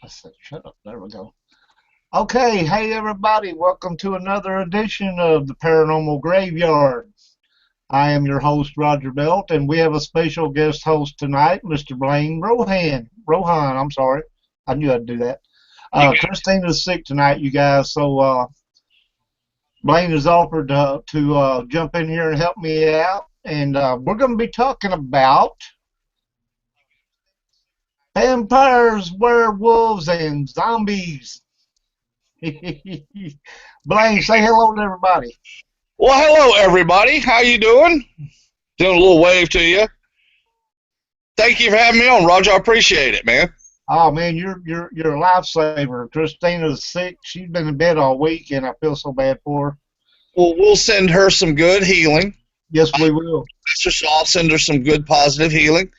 I said, shut up. There we go. Okay, hey everybody, welcome to another edition of the Paranormal Graveyard. I am your host, Roger Belt, and we have a special guest host tonight, Mr. Blaine Rohan. Rohan, I'm sorry. I knew I'd do that. Christina's sick tonight, you guys, so Blaine has offered to jump in here and help me out. And we're going to be talking about vampires, werewolves, and zombies. Blaine, say hello to everybody. Well, hello everybody. How you doing? Doing a little wave to you. Thank you for having me on, Roger. I appreciate it, man. Oh man, you're a lifesaver. Christina's sick. She's been in bed all week, and I feel so bad for her. Well, we'll send her some good healing. Yes, we will. So I'll send her some good positive healing.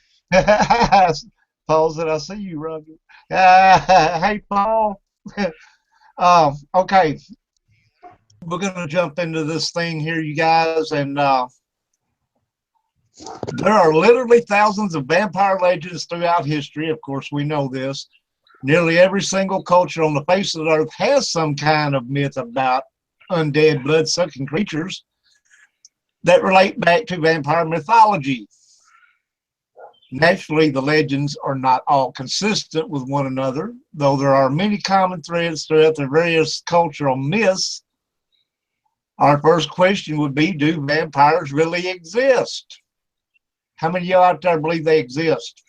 Paul said, "I see you, Roger." Hey, Paul. Okay, we're gonna jump into this thing here, you guys, and there are literally thousands of vampire legends throughout history. Of course, we know this. Nearly every single culture on the face of the earth has some kind of myth about undead, blood-sucking creatures that relate back to vampire mythology. Naturally, the legends are not all consistent with one another, though there are many common threads throughout the various cultural myths. Our first question would be, do vampires really exist? How many of you out there believe they exist?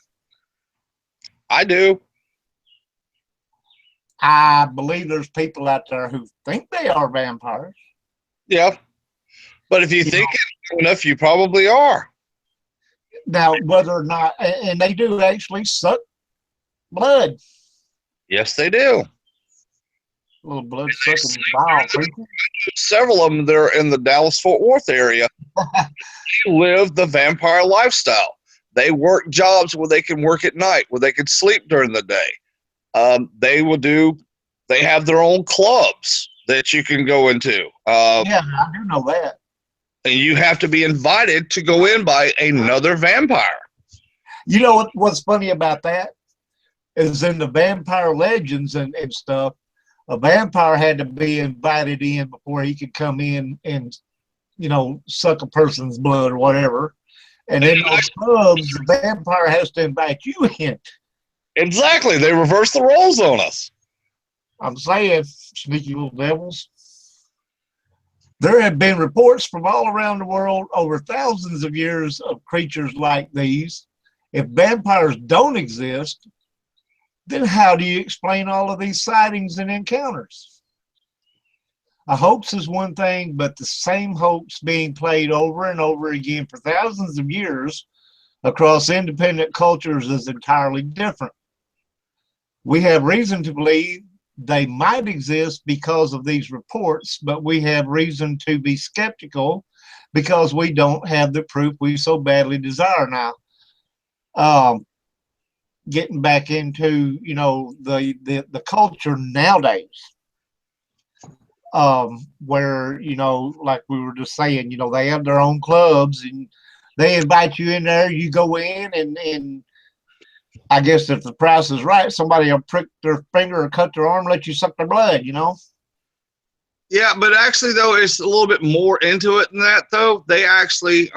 I do. I believe there's people out there who think they are vampires. Yeah. But if you think it enough, you probably are. Now, whether or not, and they do actually suck blood. Yes, they do. Little blood sucking vile creature. Several of them that are in the Dallas-Fort Worth area live the vampire lifestyle. They work jobs where they can work at night, where they can sleep during the day. They have their own clubs that you can go into. Yeah, I do know that. And you have to be invited to go in by another vampire. You know what's funny about that is in the vampire legends and stuff, a vampire had to be invited in before he could come in and, suck a person's blood or whatever. And in those clubs, the vampire has to invite you in. Exactly. They reverse the roles on us. I'm saying, sneaky little devils. There have been reports from all around the world over thousands of years of creatures like these. If vampires don't exist, then how do you explain all of these sightings and encounters? A hoax is one thing, but the same hoax being played over and over again for thousands of years across independent cultures is entirely different. We have reason to believe they might exist because of these reports, but we have reason to be skeptical because we don't have the proof we so badly desire now. Getting back into, the culture nowadays, where, like we were just saying, they have their own clubs and they invite you in there, you go in and I guess if the price is right, somebody will prick their finger or cut their arm, let you suck their blood, Yeah, but actually, though, it's a little bit more into it than that, though. They actually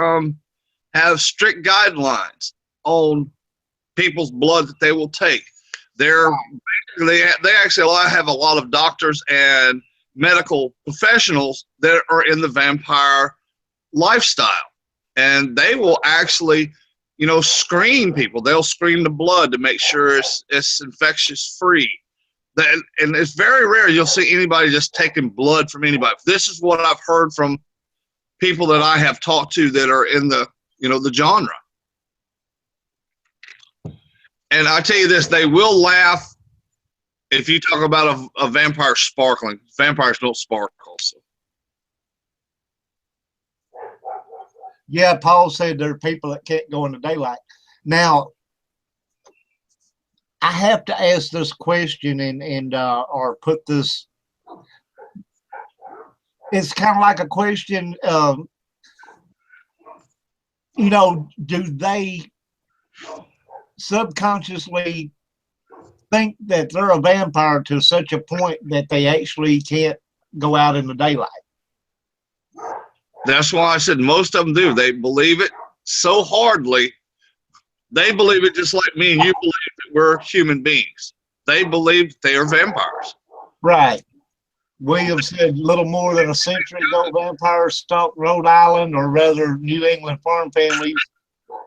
have strict guidelines on people's blood that they will take. They actually have a lot of doctors and medical professionals that are in the vampire lifestyle, and they will actually screen people. They'll screen the blood to make sure it's infectious free. And it's very rare you'll see anybody just taking blood from anybody. This is what I've heard from people that I have talked to that are in the the genre. And I tell you this, they will laugh if you talk about a vampire sparkling. Vampires don't sparkle. So. Yeah, Paul said there are people that can't go in the daylight. Now, I have to ask this question and or put this. It's kind of like a question. Do they subconsciously think that they're a vampire to such a point that they actually can't go out in the daylight. That's why I said most of them do. They believe it so hardly. They believe it just like me and you believe that we're human beings. They believe they are vampires. Right. William said little more than a century ago, vampires stalked Rhode Island, or rather New England farm families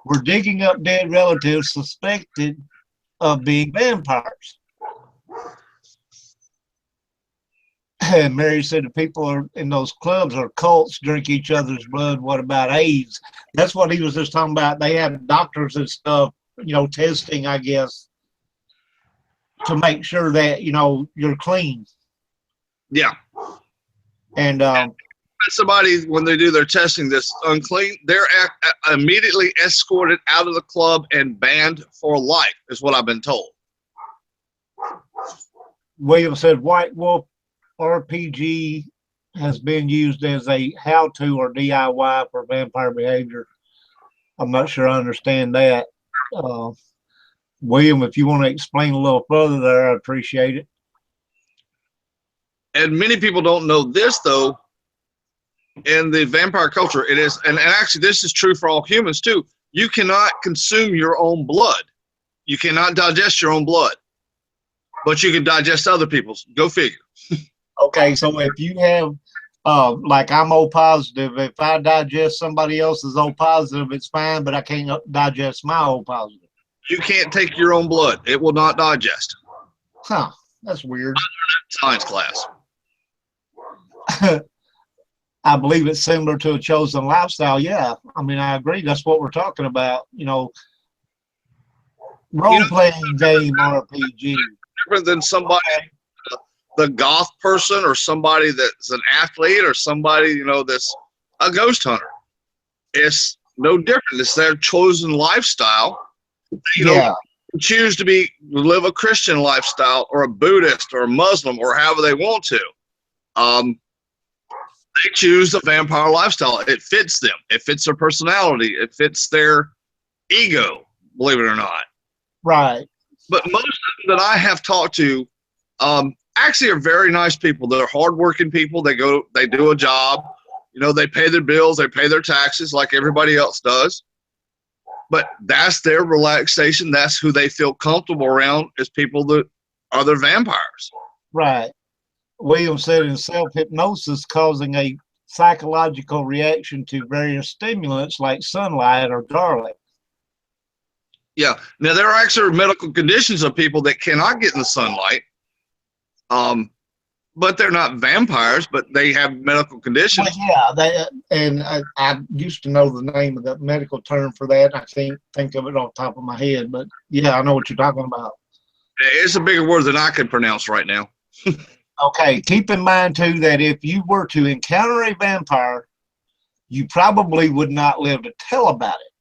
were digging up dead relatives suspected of being vampires. And Mary said the people are in those clubs are cults, drink each other's blood. What about AIDS? That's what he was just talking about. They have doctors and stuff, testing, I guess, to make sure that, you're clean. Yeah. And somebody, when they do their testing that's unclean, they're immediately escorted out of the club and banned for life, is what I've been told. William said White Wolf RPG has been used as a how-to or DIY for vampire behavior. I'm not sure I understand that. William, if you want to explain a little further there, I appreciate it. And many people don't know this, though. In the vampire culture, it is, and actually this is true for all humans too. You cannot consume your own blood. You cannot digest your own blood, but you can digest other people's. Go figure. Okay, so if you have, like I'm O positive, if I digest somebody else's O positive, it's fine, but I can't digest my O positive. You can't take your own blood. It will not digest. Huh, that's weird. Science class. I believe it's similar to a chosen lifestyle. Yeah, I mean, I agree. That's what we're talking about. Role-playing game RPG. Different than somebody, the goth person, or somebody that's an athlete, or somebody, that's a ghost hunter. It's no different. It's their chosen lifestyle. Choose to live a Christian lifestyle, or a Buddhist, or a Muslim, or however they want to. They choose the vampire lifestyle. It fits them. It fits their personality. It fits their ego, believe it or not. Right. But most of them that I have talked to actually are very nice people. They're hardworking people. They do a job. They pay their bills. They pay their taxes like everybody else does. But that's their relaxation. That's who they feel comfortable around, is people that are their vampires. Right. William said in self-hypnosis causing a psychological reaction to various stimulants like sunlight or garlic. Yeah. Now, there are actually medical conditions of people that cannot get in the sunlight, but they're not vampires, but they have medical conditions. Well, yeah, I used to know the name of the medical term for that. I can't think of it off the top of my head, but yeah, I know what you're talking about. It's a bigger word than I can pronounce right now. Okay, keep in mind, too, that if you were to encounter a vampire, you probably would not live to tell about it.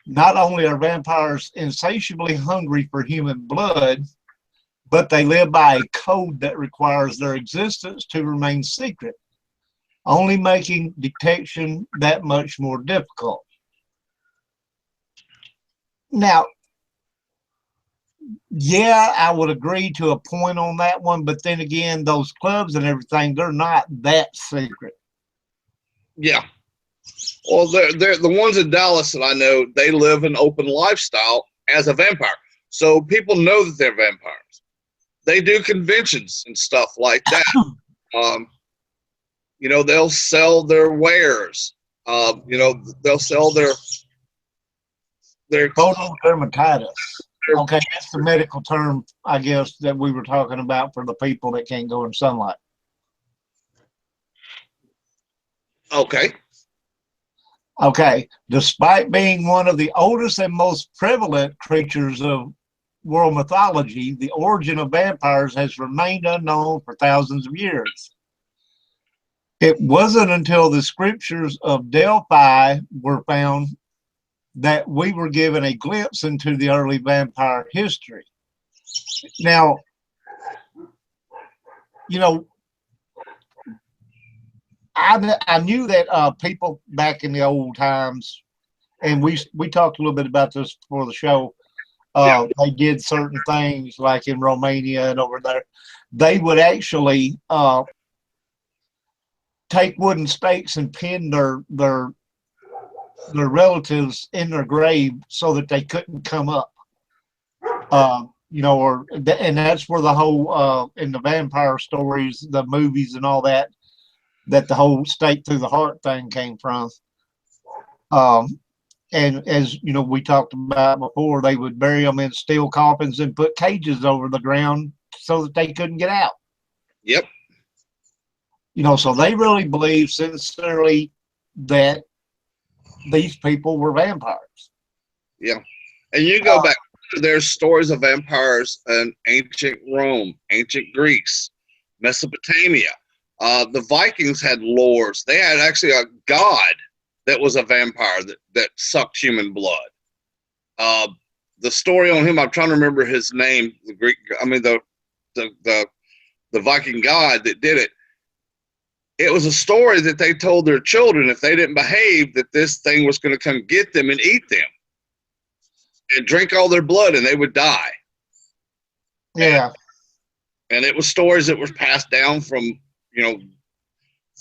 Not only are vampires insatiably hungry for human blood, but they live by a code that requires their existence to remain secret, only making detection that much more difficult. Now, yeah, I would agree to a point on that one, but then again, those clubs and everything, they're not that secret. Yeah. Well, they're the ones in Dallas that I know, they live an open lifestyle as a vampire. So people know that they're vampires. They do conventions and stuff like that. They'll sell their wares. They'll sell their photodermatitis. Okay, that's the medical term, I guess, that we were talking about for the people that can't go in sunlight. Okay. Okay. Despite being one of the oldest and most prevalent creatures of world mythology, the origin of vampires has remained unknown for thousands of years. It wasn't until the scriptures of Delphi were found that we were given a glimpse into the early vampire history. Now, I knew that people back in the old times, and we talked a little bit about this before the show, They did certain things like in Romania and over there. They would actually take wooden stakes and pin their relatives in their grave so that they couldn't come up. And that's where the whole in the vampire stories, the movies, and all that the whole stake through the heart thing came from. And as you know, we talked about before, they would bury them in steel coffins and put cages over the ground so that they couldn't get out. Yep. So they really believed sincerely that these people were vampires. Yeah. And you go back, there's stories of vampires in ancient Rome, ancient Greece, Mesopotamia. The Vikings had lords. They had actually a god that was a vampire that sucked human blood. The story on him, I'm trying to remember his name. The Viking god that did it. It was a story that they told their children if they didn't behave, that this thing was going to come get them and eat them and drink all their blood, and they would die. Yeah. And it was stories that were passed down from,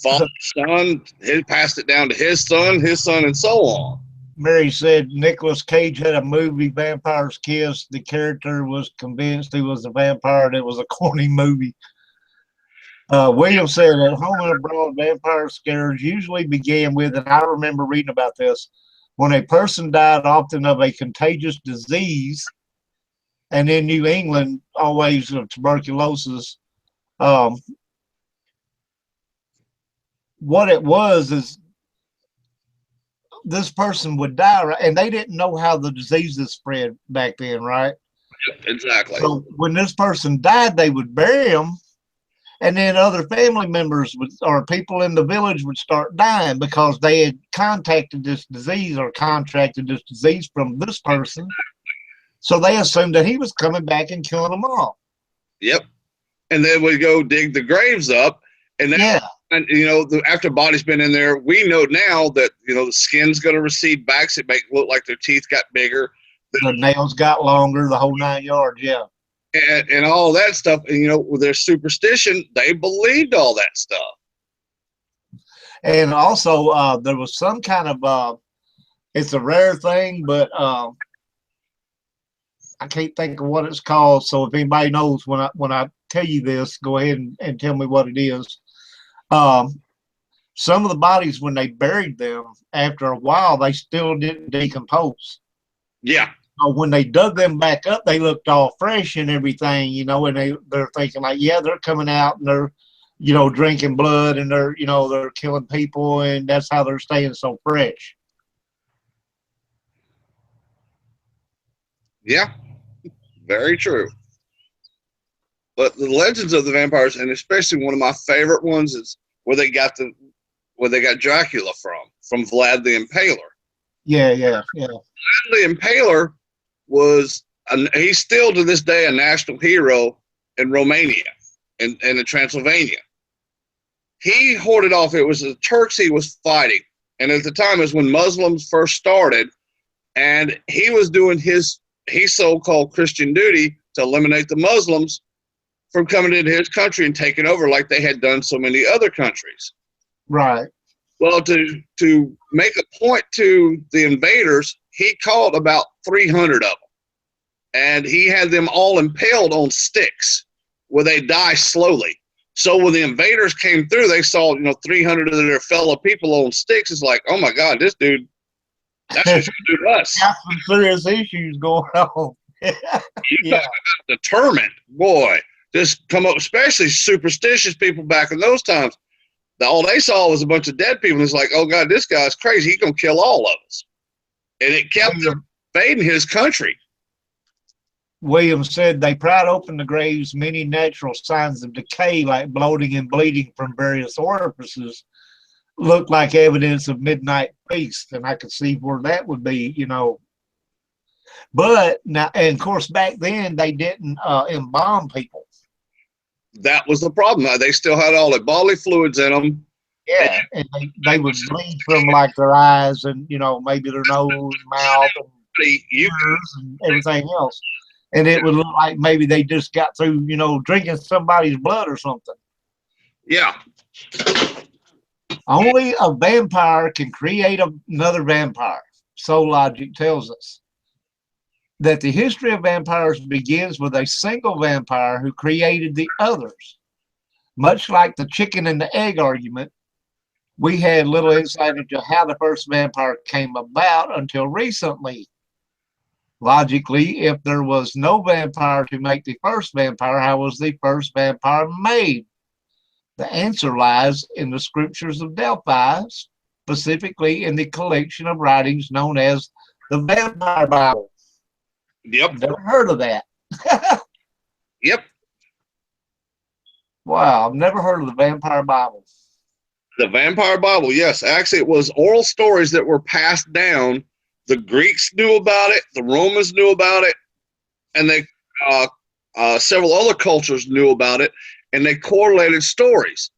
father, son. He passed it down to his son, and so on. Mary said Nicolas Cage had a movie, Vampire's Kiss. The character was convinced he was a vampire, and it was a corny movie. William said at home and abroad, vampire scares usually began with, and I remember reading about this, when a person died often of a contagious disease, and in New England, always of tuberculosis. What it was is this person would die, right? And they didn't know how the diseases spread back then, right? Exactly. So when this person died, they would bury him, and then other family members or people in the village would start dying because they had contacted this disease or contracted this disease from this person. So they assumed that he was coming back and killing them all. Yep. And then we go dig the graves up, and then, and after the body's been in there, we know now that the skin's going to recede back, so it make look like their teeth got bigger, the nails got longer, the whole 9 yards. Yeah. And all that stuff, and with their superstition, they believed all that stuff. And also, there was some kind of it's a rare thing, but I can't think of what it's called. So if anybody knows, when I tell you this, go ahead and tell me what it is. Some of the bodies, when they buried them, after a while, they still didn't decompose. Yeah. When they dug them back up, they looked all fresh and everything, and they're thinking like, yeah, they're coming out and they're, drinking blood and they're killing people, and that's how they're staying so fresh. Yeah, very true. But the legends of the vampires, and especially one of my favorite ones, is where they got Dracula from Vlad the Impaler. Yeah. Vlad the Impaler he's still to this day a national hero in Romania and in Transylvania. He hoarded off, it was the Turks he was fighting, and at the time it was when Muslims first started, and he was doing his so-called Christian duty to eliminate the Muslims from coming into his country and taking over like they had done so many other countries. Right. Well, to make a point to the invaders, he caught about 300 of them, and he had them all impaled on sticks where they die slowly. So when the invaders came through, they saw 300 of their fellow people on sticks. It's like, oh my God, this dude, that's what you do to us. Got some serious issues going on. Yeah, determined, boy. Just come up, especially superstitious people back in those times. All they saw was a bunch of dead people. And it's like, oh God, this guy's crazy. He's gonna kill all of us. And it kept them invading his country. Williams said they pried open the graves. Many natural signs of decay, like bloating and bleeding from various orifices, looked like evidence of midnight feast. And I could see where that would be, But now, and of course, back then they didn't embalm people. That was the problem. They still had all the bodily fluids in them. Yeah, and they would bleed from like their eyes and maybe their nose, mouth. You ears and everything else. And it would look like maybe they just got through, drinking somebody's blood or something. yeah. Only a vampire can create another vampire. So logic tells us that the history of vampires begins with a single vampire who created the others. Much like the chicken and the egg argument, we had little insight into how the first vampire came about until recently. Logically, if there was no vampire to make the first vampire, how was the first vampire made? The answer lies in the scriptures of Delphi, specifically in the collection of writings known as the Vampire Bible. Yep. Never heard of that. Yep. Wow, I've never heard of the Vampire Bible. The Vampire Bible, yes. Actually, it was oral stories that were passed down. The Greeks knew about it. The Romans knew about it. And they several other cultures knew about it. And they correlated stories.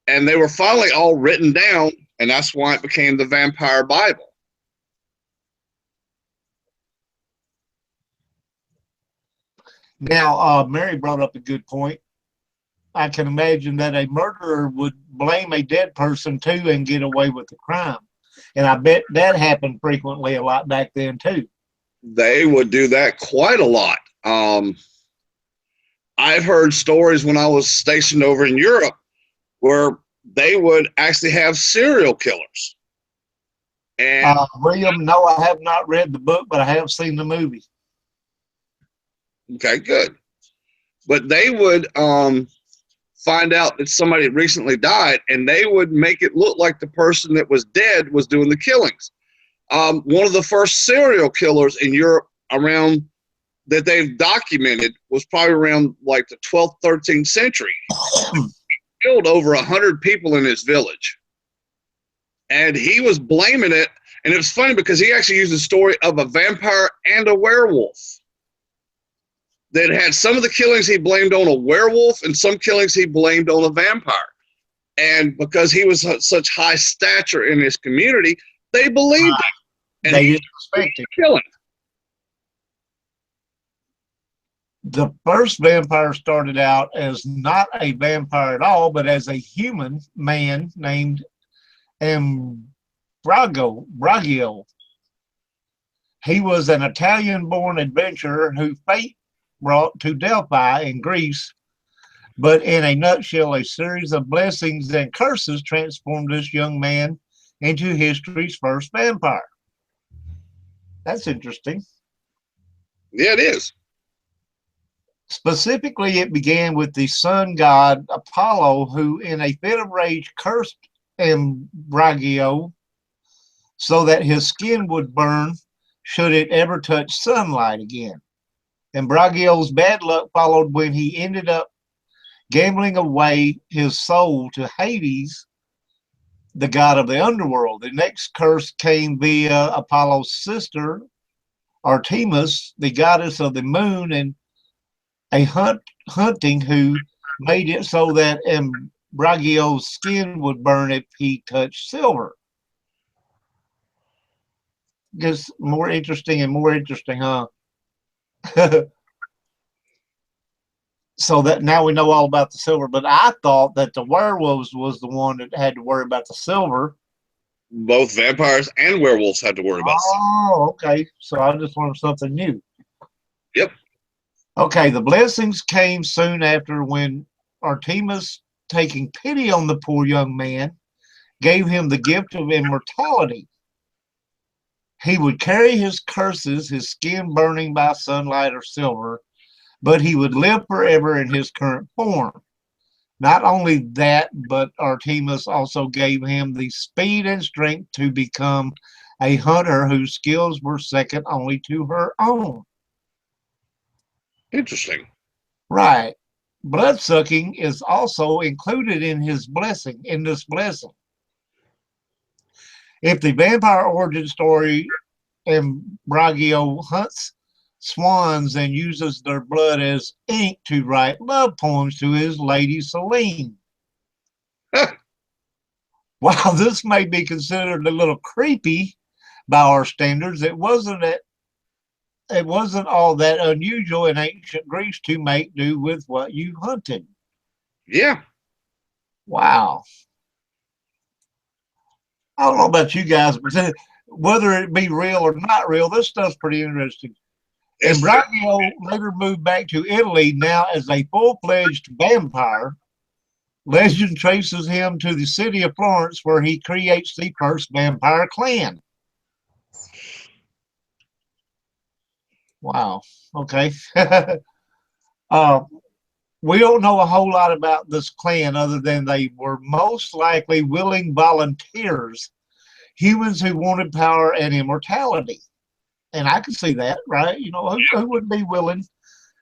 And they were finally all written down. And that's why it became the Vampire Bible. Now, Mary brought up a good point. I can imagine that a murderer would blame a dead person too and get away with the crime. And I bet that happened frequently a lot back then too. They would do that quite a lot. I've heard stories when I was stationed over in Europe where they would actually have serial killers. And William, no, I have not read the book, but I have seen the movie. okay, good. But they would find out that somebody had recently died, and they would make it look like the person that was dead was doing the killings. One of the first serial killers in Europe around that they've documented was probably around like the 12th, 13th century. He killed over 100 people in his village. And he was blaming it. And it was funny because he actually used the story of a vampire and a werewolf. That had some of the killings he blamed on a werewolf and some killings he blamed on a vampire. And because he was such high stature in his community, they believed him. And they didn't respect him. Killing. The first vampire started out as not a vampire at all, but as a human man named Bragio. He was an Italian-born adventurer who fate brought to Delphi in Greece, but in a nutshell, a series of blessings and curses transformed this young man into history's first vampire. That's interesting. Yeah, it is. Specifically, it began with the sun god Apollo, who in a fit of rage cursed Bragio so that his skin would burn should it ever touch sunlight again. And Bragio's bad luck followed when he ended up gambling away his soul to Hades, the god of the underworld. The next curse came via Apollo's sister, Artemis, the goddess of the moon, and a hunting who made it so that Bragio's skin would burn if he touched silver. Just more interesting, huh? So that now we know all about the silver, but I thought that the werewolves was the one that had to worry about the silver. Both vampires and werewolves had to worry about silver. Oh, okay. So I just learned something new. Yep. Okay, the blessings came soon after when Artemis, taking pity on the poor young man, gave him the gift of immortality. He would carry his curses, his skin burning by sunlight or silver, but he would live forever in his current form. Not only that, but Artemis also gave him the speed and strength to become a hunter whose skills were second only to her own. Interesting. Right. Blood-sucking is also included in this blessing. If the vampire origin story Bragio hunts swans and uses their blood as ink to write love poems to his lady Selene. While this may be considered a little creepy by our standards, it wasn't it wasn't all that unusual in ancient Greece to make do with what you hunted. Yeah. Wow. I don't know about you guys, but whether it be real or not real, this stuff's pretty interesting. And Brachio later moved back to Italy, now as a full-fledged vampire. Legend traces him to the city of Florence, where he creates the first vampire clan. Wow. Okay. uh, we don't know a whole lot about this clan other than they were most likely willing volunteers, humans who wanted power and immortality. And I can see that, right? You know, who wouldn't be willing,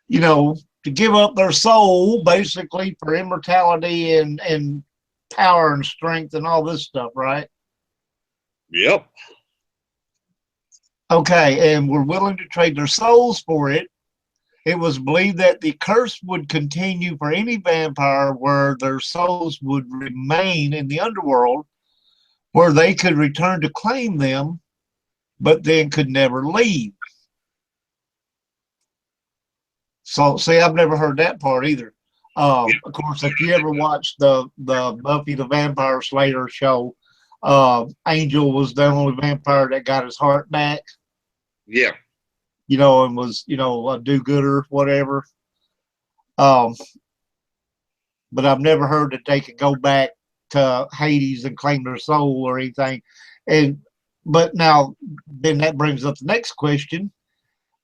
you know, to give up their soul basically for immortality and power and strength and all this stuff, right? Yep. Okay, and were willing to trade their souls for it. It was believed that the curse would continue for any vampire, where their souls would remain in the underworld, where they could return to claim them, but then could never leave. So, see, I've never heard that part either. Of course, if you ever watched the Buffy the Vampire Slayer show, Angel was the only vampire that got his heart back. Yeah. You know, and was, you know, a do-gooder, whatever. But I've never heard that they could go back to Hades and claim their soul or anything. But now, then that brings up the next question.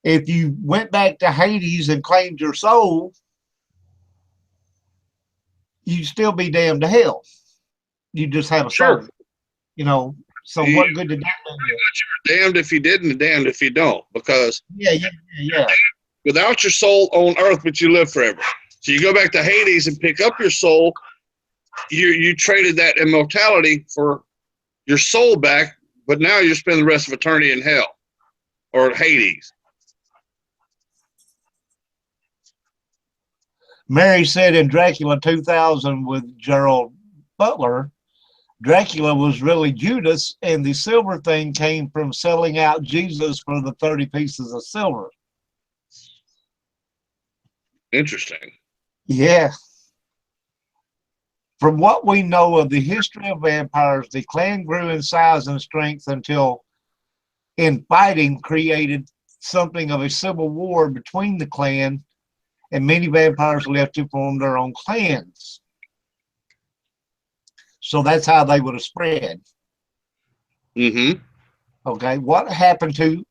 If you went back to Hades and claimed your soul, you'd still be damned to hell. You just have a soul, you know. So what good did that do you? You're damned if you did and damned if you don't, because yeah. without your soul on earth, but you live forever. So you go back to Hades and pick up your soul. You traded that immortality for your soul back, but now you're spending the rest of eternity in hell or Hades. Mary said in Dracula 2000 with Gerald Butler, Dracula was really Judas, and the silver thing came from selling out Jesus for the 30 pieces of silver. Interesting. Yeah. From what we know of the history of vampires, the clan grew in size and strength until infighting created something of a civil war between the clan, and many vampires left to form their own clans. So that's how they would have spread. Mm-hmm. Okay, what happened to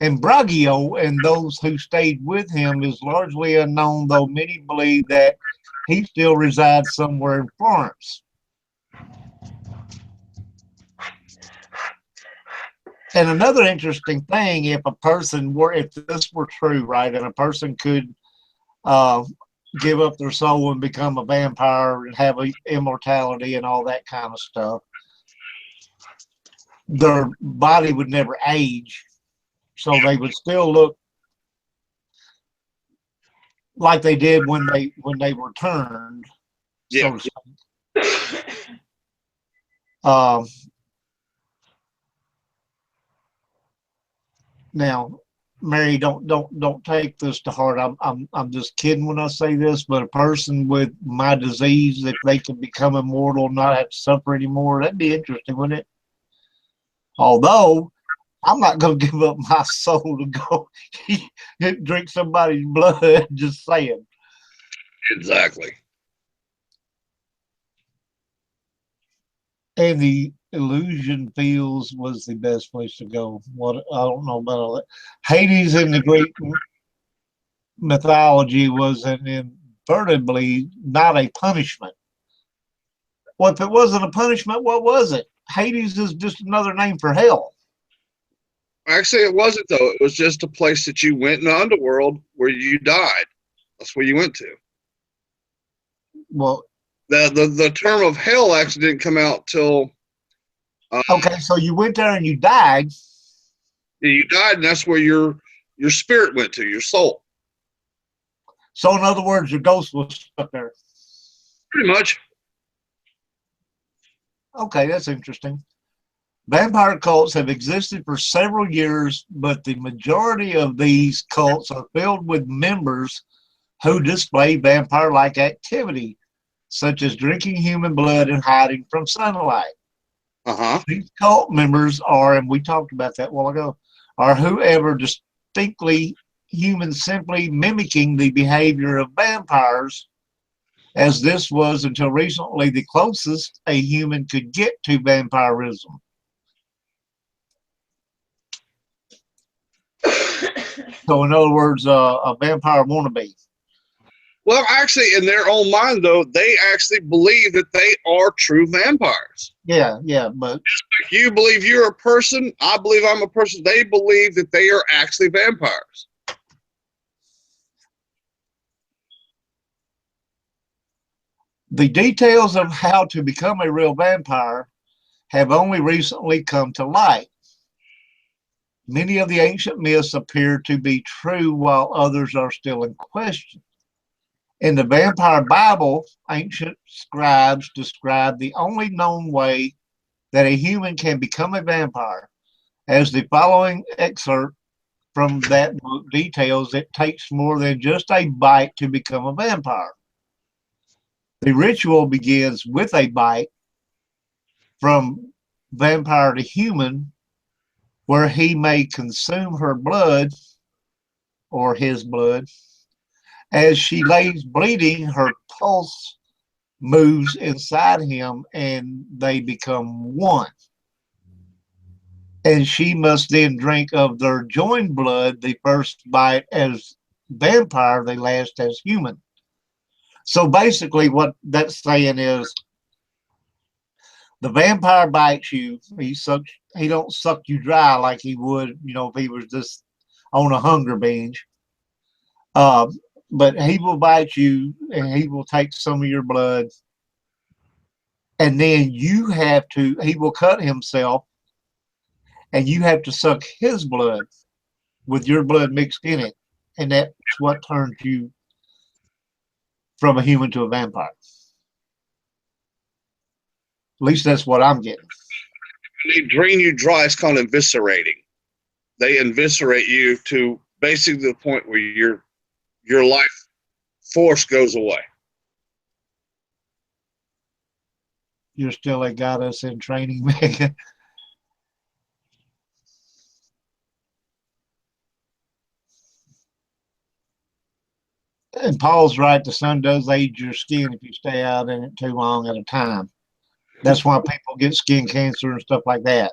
Imbragio and those who stayed with him is largely unknown, though many believe that he still resides somewhere in Florence. And another interesting thing, if this were true, right, and a person could give up their soul and become a vampire and have immortality and all that kind of stuff, their body would never age, so they would still look like they did when they were turned. Yeah. So to speak. Now, Mary, don't take this to heart. I'm just kidding when I say this, but a person with my disease, if they could become immortal and not have to suffer anymore, that'd be interesting, wouldn't it? Although I'm not going to give up my soul to go drink somebody's blood. Just saying. Exactly. And the illusion fields was the best place to go. What, I don't know about all that. Hades in the Greek mythology was an invertibly not a punishment. Well, if it wasn't a punishment, what was it? Hades is just another name for hell. Actually, it wasn't, though. It was just a place that you went in the underworld where you died. That's where you went to. Well, the term of hell actually didn't come out till. Okay, so you went there and you died. You died, and that's where your spirit went to, your soul. So, in other words, your ghost was stuck there. Pretty much. Okay, that's interesting. Vampire cults have existed for several years, but the majority of these cults are filled with members who display vampire-like activity, such as drinking human blood and hiding from sunlight. These cult members are, and we talked about that a while ago, are whoever distinctly human, simply mimicking the behavior of vampires, as this was until recently the closest a human could get to vampirism. So, in other words, a vampire wannabe. Well, actually, in their own mind, though, they actually believe that they are true vampires. Yeah, but If you believe you're a person, I believe I'm a person. They believe that they are actually vampires. the details of how to become a real vampire have only recently come to light. Many of the ancient myths appear to be true, while others are still in question. In the Vampire Bible, ancient scribes describe the only known way that a human can become a vampire, as the following excerpt from that book details. It takes more than just a bite to become a vampire. The ritual begins with a bite from vampire to human, where he may consume her blood or his blood. As she lays bleeding, her pulse moves inside him and they become one. And she must then drink of their joined blood, the first bite as vampire, the last as human. So basically what that's saying is the vampire bites you, he don't suck you dry like he would, if he was just on a hunger binge. But he will bite you and he will take some of your blood. And then he will cut himself and you have to suck his blood with your blood mixed in it. And that's what turns you from a human to a vampire. At least that's what I'm getting. They drain you dry. It's called eviscerating. They eviscerate you to basically the point where your life force goes away. You're still a goddess in training, Megan. And Paul's right. The sun does age your skin if you stay out in it too long at a time. That's why people get skin cancer and stuff like that.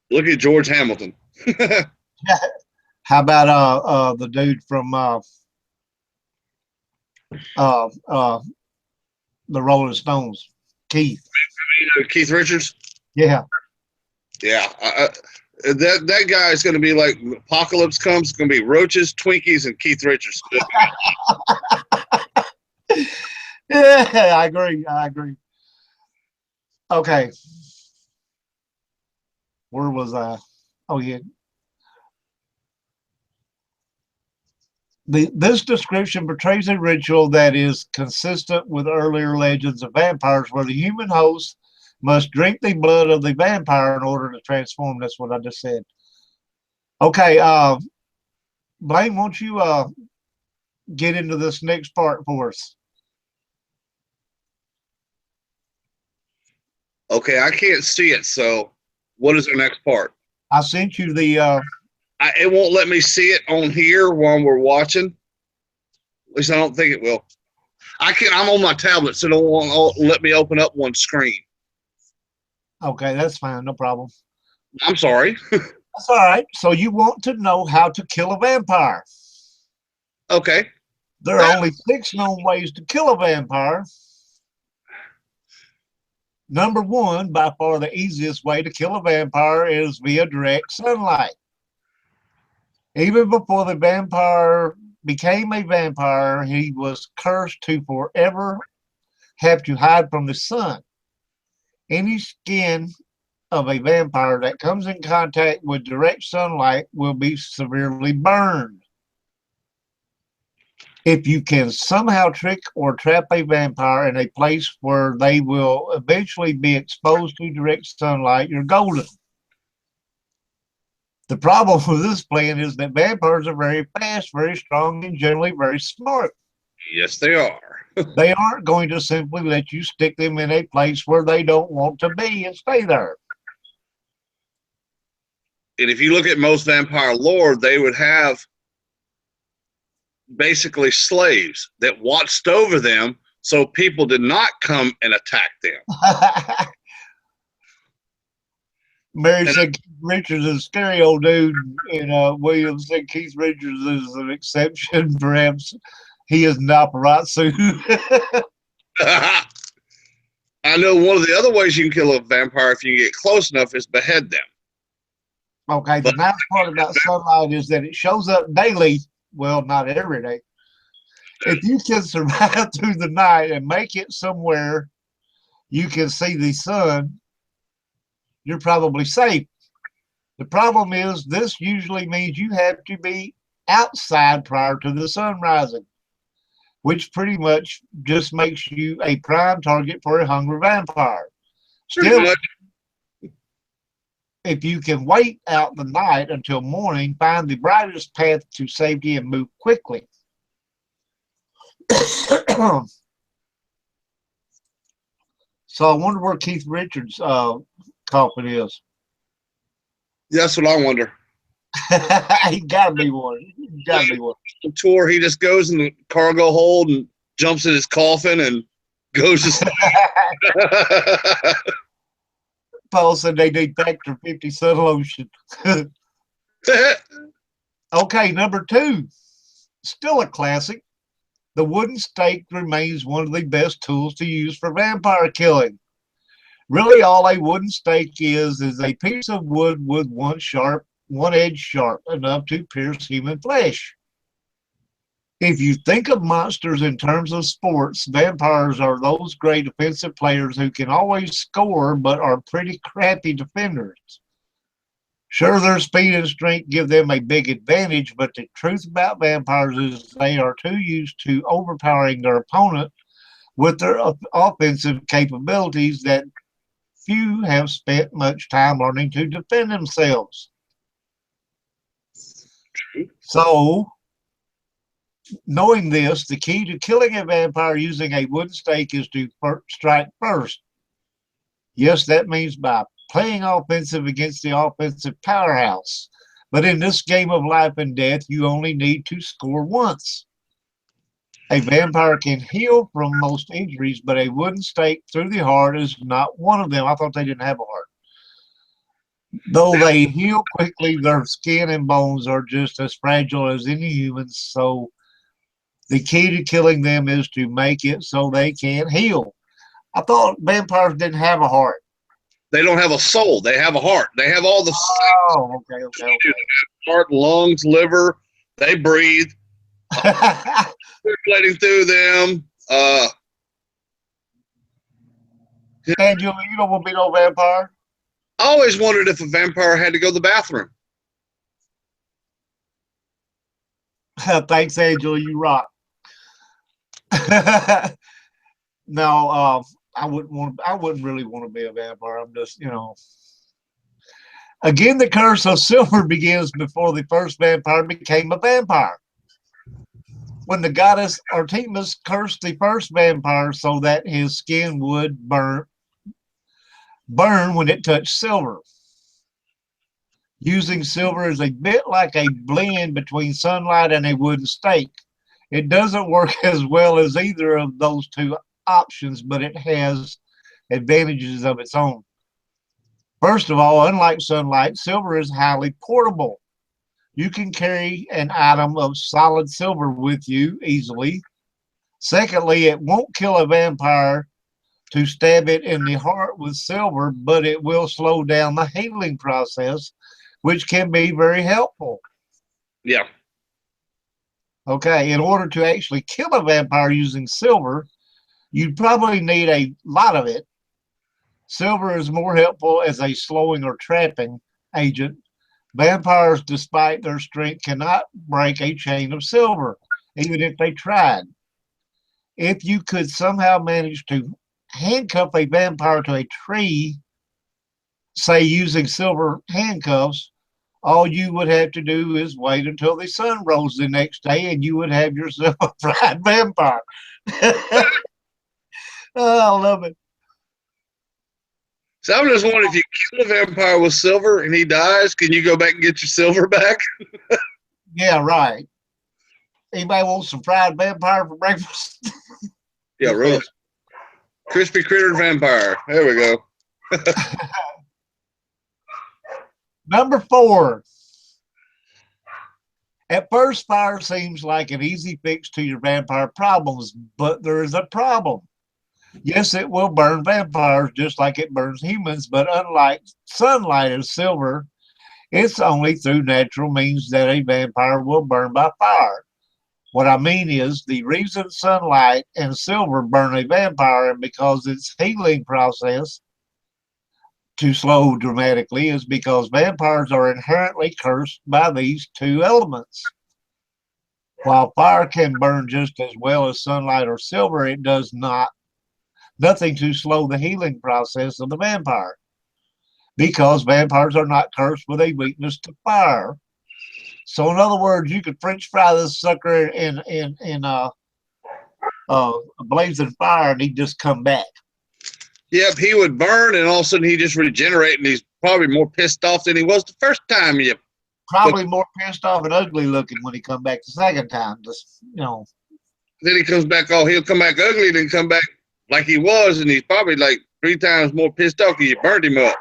Look at George Hamilton. How about the dude from the Rolling Stones, Keith? Keith Richards. Yeah. That guy is going to be like apocalypse comes. It's going to be roaches, Twinkies, and Keith Richards. Yeah, I agree. Okay. Where was I? Oh, yeah. This description portrays a ritual that is consistent with earlier legends of vampires, where the human host must drink the blood of the vampire in order to transform. That's what I just said. Okay, Blaine, won't you get into this next part for us? Okay, I can't see it. So, what is the next part? I sent you the. It won't let me see it on here while we're watching. At least I don't think it will. I'm on my tablet, so it won't let me open up one screen. Okay, that's fine. No problem. I'm sorry. That's all right. So you want to know how to kill a vampire. Okay. There are only 6 known ways to kill a vampire. Number 1, by far the easiest way to kill a vampire is via direct sunlight. Even before the vampire became a vampire, he was cursed to forever have to hide from the sun. Any skin of a vampire that comes in contact with direct sunlight will be severely burned. If you can somehow trick or trap a vampire in a place where they will eventually be exposed to direct sunlight, you're golden. The problem with this plan is that vampires are very fast, very strong, and generally very smart. Yes, they are. They aren't going to simply let you stick them in a place where they don't want to be and stay there. And if you look at most vampire lore, they would have basically slaves that watched over them so people did not come and attack them. Mary And said Keith Richards is a scary old dude, and William said Keith Richards is an exception. Perhaps he is an paparazzi. I know one of the other ways you can kill a vampire if you get close enough is behead them. Okay, the nice part about sunlight is that it shows up daily. Well, not every day. If you can survive through the night and make it somewhere you can see the sun, you're probably safe. The problem is this usually means you have to be outside prior to the sun rising, which pretty much just makes you a prime target for a hungry vampire. Still, if you can wait out the night until morning, find the brightest path to safety and move quickly. So I wonder where Keith Richards' coffin is. That's what I wonder. He gotta be one. He gotta be one. On tour, he just goes in the cargo hold and jumps in his coffin and goes to sleep. Paul said they need Factor 50 sun lotion. Okay, number 2, still a classic. The wooden stake remains one of the best tools to use for vampire killing. Really, all a wooden stake is a piece of wood with one edge sharp enough to pierce human flesh. If you think of monsters in terms of sports, vampires are those great offensive players who can always score but are pretty crappy defenders. Sure, their speed and strength give them a big advantage, but the truth about vampires is they are too used to overpowering their opponent with their offensive capabilities that few have spent much time learning to defend themselves. So, knowing this, the key to killing a vampire using a wooden stake is to strike first. Yes, that means by playing offensive against the offensive powerhouse. But in this game of life and death, you only need to score once. A vampire can heal from most injuries, but a wooden stake through the heart is not one of them. I thought they didn't have a heart. Though they heal quickly, their skin and bones are just as fragile as any humans. So the key to killing them is to make it so they can't heal. I thought vampires didn't have a heart. They don't have a soul. They have a heart. They have all the Okay. heart, lungs, liver. They breathe. Circulating through them. Angela, you don't want to be no vampire? I always wondered if a vampire had to go to the bathroom. Thanks, Angela. You rock. No, I wouldn't really want to be a vampire. I'm just, Again, the curse of silver begins before the first vampire became a vampire. When the goddess Artemis cursed the first vampire so that his skin would burn when it touched silver. Using silver is a bit like a blend between sunlight and a wooden stake. It doesn't work as well as either of those two options, but it has advantages of its own. First of all, unlike sunlight, silver is highly portable. You can carry an item of solid silver with you easily. Secondly, it won't kill a vampire to stab it in the heart with silver, but it will slow down the healing process, which can be very helpful. Yeah. Okay, in order to actually kill a vampire using silver, you'd probably need a lot of it. Silver is more helpful as a slowing or trapping agent. Vampires, despite their strength, cannot break a chain of silver, even if they tried. If you could somehow manage to handcuff a vampire to a tree, say using silver handcuffs, All you would have to do is wait until the sun rose the next day and you would have yourself a fried vampire. Oh, I love it. So I'm just wondering, if you kill a vampire with silver and he dies, can you go back and get your silver back? Yeah, right. Anybody want some fried vampire for breakfast? Yeah, roast. Crispy critter vampire. There we go. Number 4. At first, fire seems like an easy fix to your vampire problems, but there is a problem. Yes, it will burn vampires just like it burns humans, but unlike sunlight and silver, it's only through natural means that a vampire will burn by fire. What I mean is, the reason sunlight and silver burn a vampire and because its healing process to slow dramatically is because vampires are inherently cursed by these two elements. While fire can burn just as well as sunlight or silver, it does nothing to slow the healing process of the vampire, because vampires are not cursed with a weakness to fire. So in other words, you could French fry this sucker in a blazing fire and he'd just come back. Yep, he would burn, and all of a sudden he just regenerate, and he's probably more pissed off than he was the first time. Probably more pissed off and ugly looking when he come back the second time. Just, Then he comes back, he'll come back ugly, then come back like he was, and he's probably like 3 times more pissed off because you burned him up.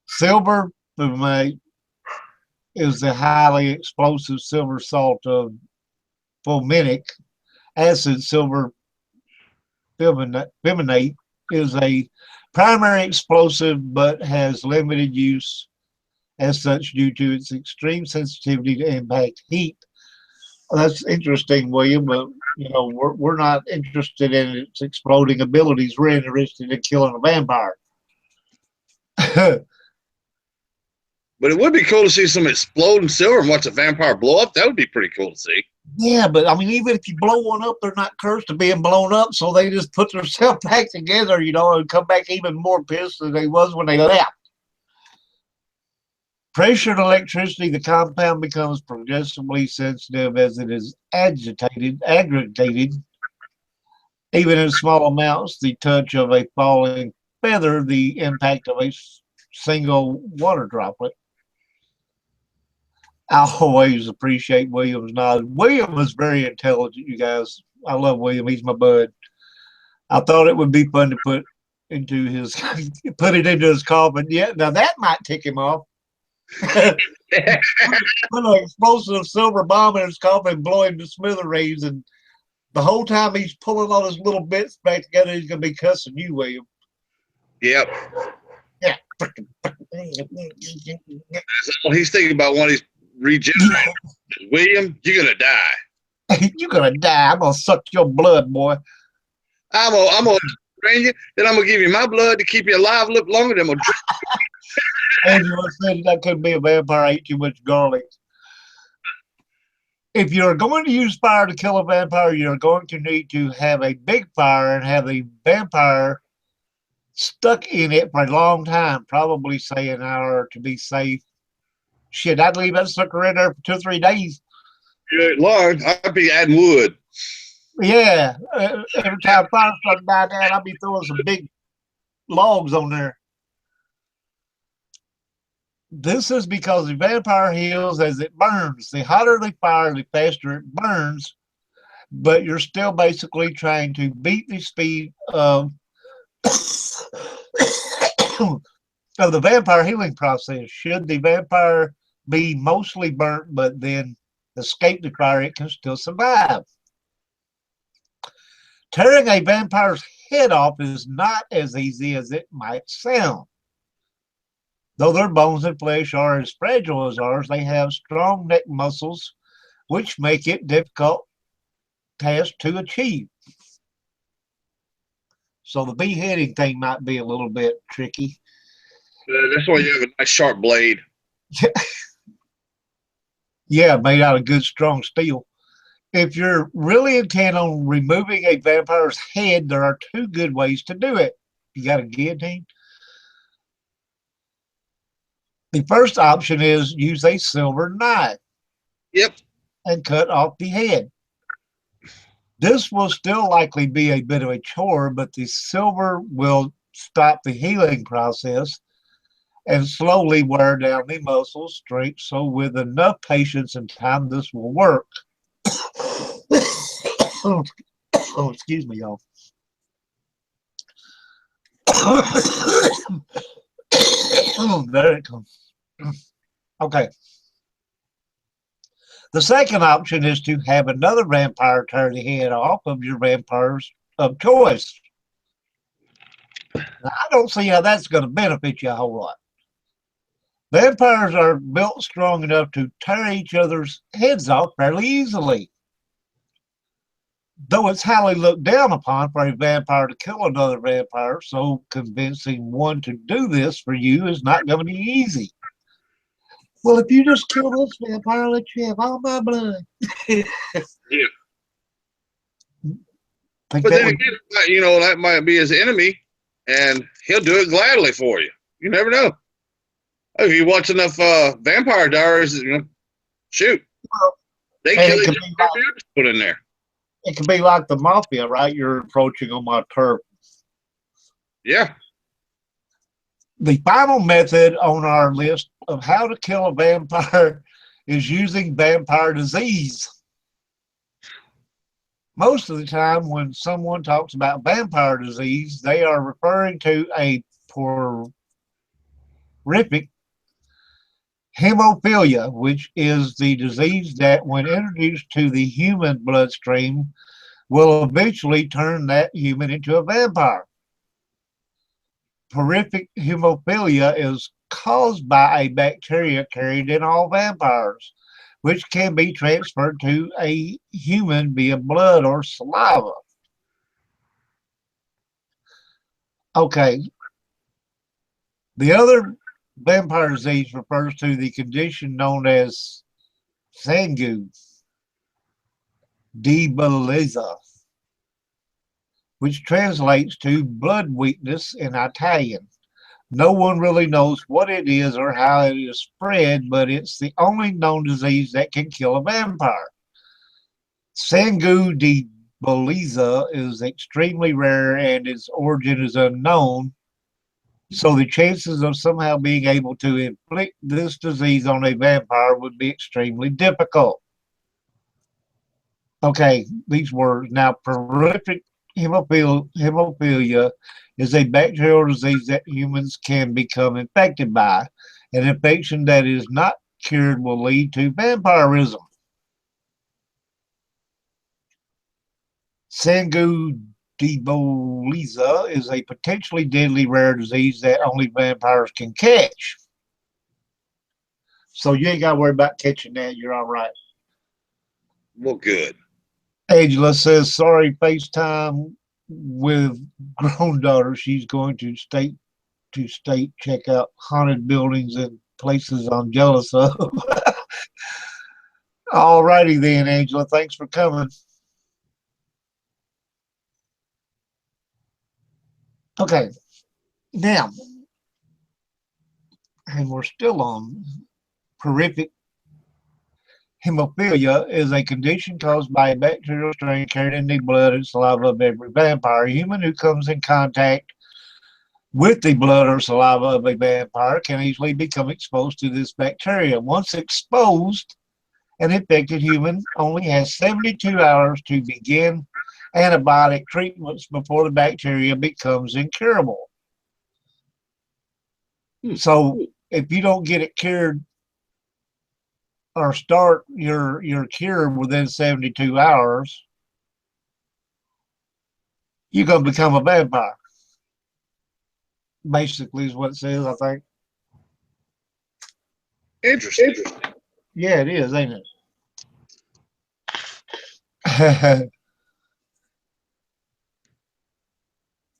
Silver is the highly explosive silver salt of fulminic acid. Silver fulminate is a primary explosive but has limited use as such due to its extreme sensitivity to impact heat. That's interesting, William, but we're not interested in its exploding abilities. We're interested in killing a vampire. But it would be cool to see some exploding silver and watch a vampire blow up. That would be pretty cool to see. Yeah, but I mean, even if you blow one up, they're not cursed to being blown up, so they just put themselves back together, and come back even more pissed than they was when they left. Pressure and electricity, the compound becomes progressively sensitive as it is aggregated. Even in small amounts, the touch of a falling feather, the impact of a single water droplet. I always appreciate William's knowledge. William is very intelligent, you guys. I love William. He's my bud. I thought it would be fun to put it into his coffin. Yeah, now that might tick him off. Put an explosive silver bomb in his coffin, blow him to smithereens, and the whole time he's pulling all his little bits back together, he's going to be cussing you, William. Yep. Yeah. That's all he's thinking about when he's regenerating. William, you're going to die. You're going to die. I'm going to suck your blood, boy. I'm going to train you, then I'm going to give you my blood to keep you alive a little longer. Then I'm Angela said that could be a vampire ate too much garlic. If you're going to use fire to kill a vampire, you're going to need to have a big fire and have the vampire stuck in it for a long time, probably say an hour to be safe. Shit, I'd leave that sucker in there for 2 or 3 days. good Lord, I'd be adding wood. Yeah, every time fire starts to die down, I'd be throwing some big logs on there. This is because the vampire heals as it burns. The hotter the fire, the faster it burns, but you're still basically trying to beat the speed of of the vampire healing process. Should the vampire be mostly burnt but then escape the fire, it can still survive. Tearing a vampire's head off is not as easy as it might sound. Though their bones and flesh are as fragile as ours, they have strong neck muscles, which make it difficult task to achieve. So the beheading thing might be a little bit tricky. That's why you have a nice sharp blade. Yeah, made out of good, strong steel. If you're really intent on removing a vampire's head, there are 2 good ways to do it. You got a guillotine? The first option is use a silver knife Yep. and cut off the head. This will still likely be a bit of a chore, but the silver will stop the healing process and slowly wear down the muscle strength. So with enough patience and time, this will work. Oh, excuse me, y'all. There it comes. Okay. The second option is to have another vampire tear the head off of your vampires of choice. Now, I don't see how that's going to benefit you a whole lot. Vampires are built strong enough to tear each other's heads off fairly easily. Though it's highly looked down upon for a vampire to kill another vampire, so convincing one to do this for you is not going to be easy. Well, if you just kill this vampire, I'll let you have all my blood. Yeah. Think But that then would, again, you know, that might be his enemy, and he'll do it gladly for you. You never know. If you watch enough Vampire Diaries, you know, shoot, they and kill it each could other be like, every put in there. it could be like the mafia, right? You're approaching on my turf. Yeah. The final method on our list of how to kill a vampire is using vampire disease. Most of the time, when someone talks about vampire disease, they are referring to a horrific hemophilia, which is the disease that, when introduced to the human bloodstream, will eventually turn that human into a vampire. Horrific hemophilia is caused by a bacteria carried in all vampires, which can be transferred to a human via blood or saliva. Okay. The other vampire disease refers to the condition known as sangue di bellezza, which translates to blood weakness in Italian. No one really knows what it is or how it is spread, but it's the only known disease that can kill a vampire. Sangue di bellezza is extremely rare and its origin is unknown, so the chances of somehow being able to inflict this disease on a vampire would be extremely difficult. Okay, these words. Now, prolific hemophilia is a bacterial disease that humans can become infected by. An infection that is not cured will lead to vampirism. Sangue di bellezza is a potentially deadly rare disease that only vampires can catch. So you ain't got to worry about catching that. You're all right. Well, good. Angela says, sorry, FaceTime with grown daughter. She's going to state check out haunted buildings and places I'm jealous of. All righty then, Angela. Thanks for coming. Okay. Now, and we're still on horrific hemophilia is a condition caused by a bacterial strain carried in the blood and saliva of every vampire. A human who comes in contact with the blood or saliva of a vampire can easily become exposed to this bacteria. Once exposed, an infected human only has 72 hours to begin antibiotic treatments before the bacteria becomes incurable. So if you don't get it cured or start your cure within 72 hours, you're going to become a vampire. Basically is what it says, I think. Interesting. Yeah, it is, ain't it?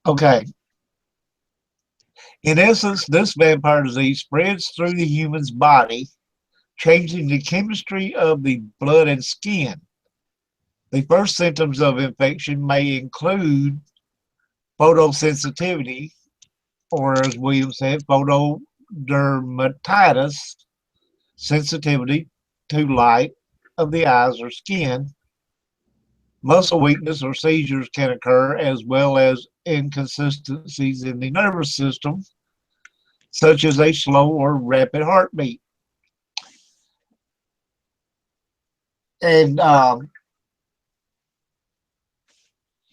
Okay. In essence, this vampire disease spreads through the human's body, changing the chemistry of the blood and skin. The first symptoms of infection may include photosensitivity, or as William said, dermatitis, sensitivity to light of the eyes or skin. Muscle weakness or seizures can occur, as well as inconsistencies in the nervous system, such as a slow or rapid heartbeat. And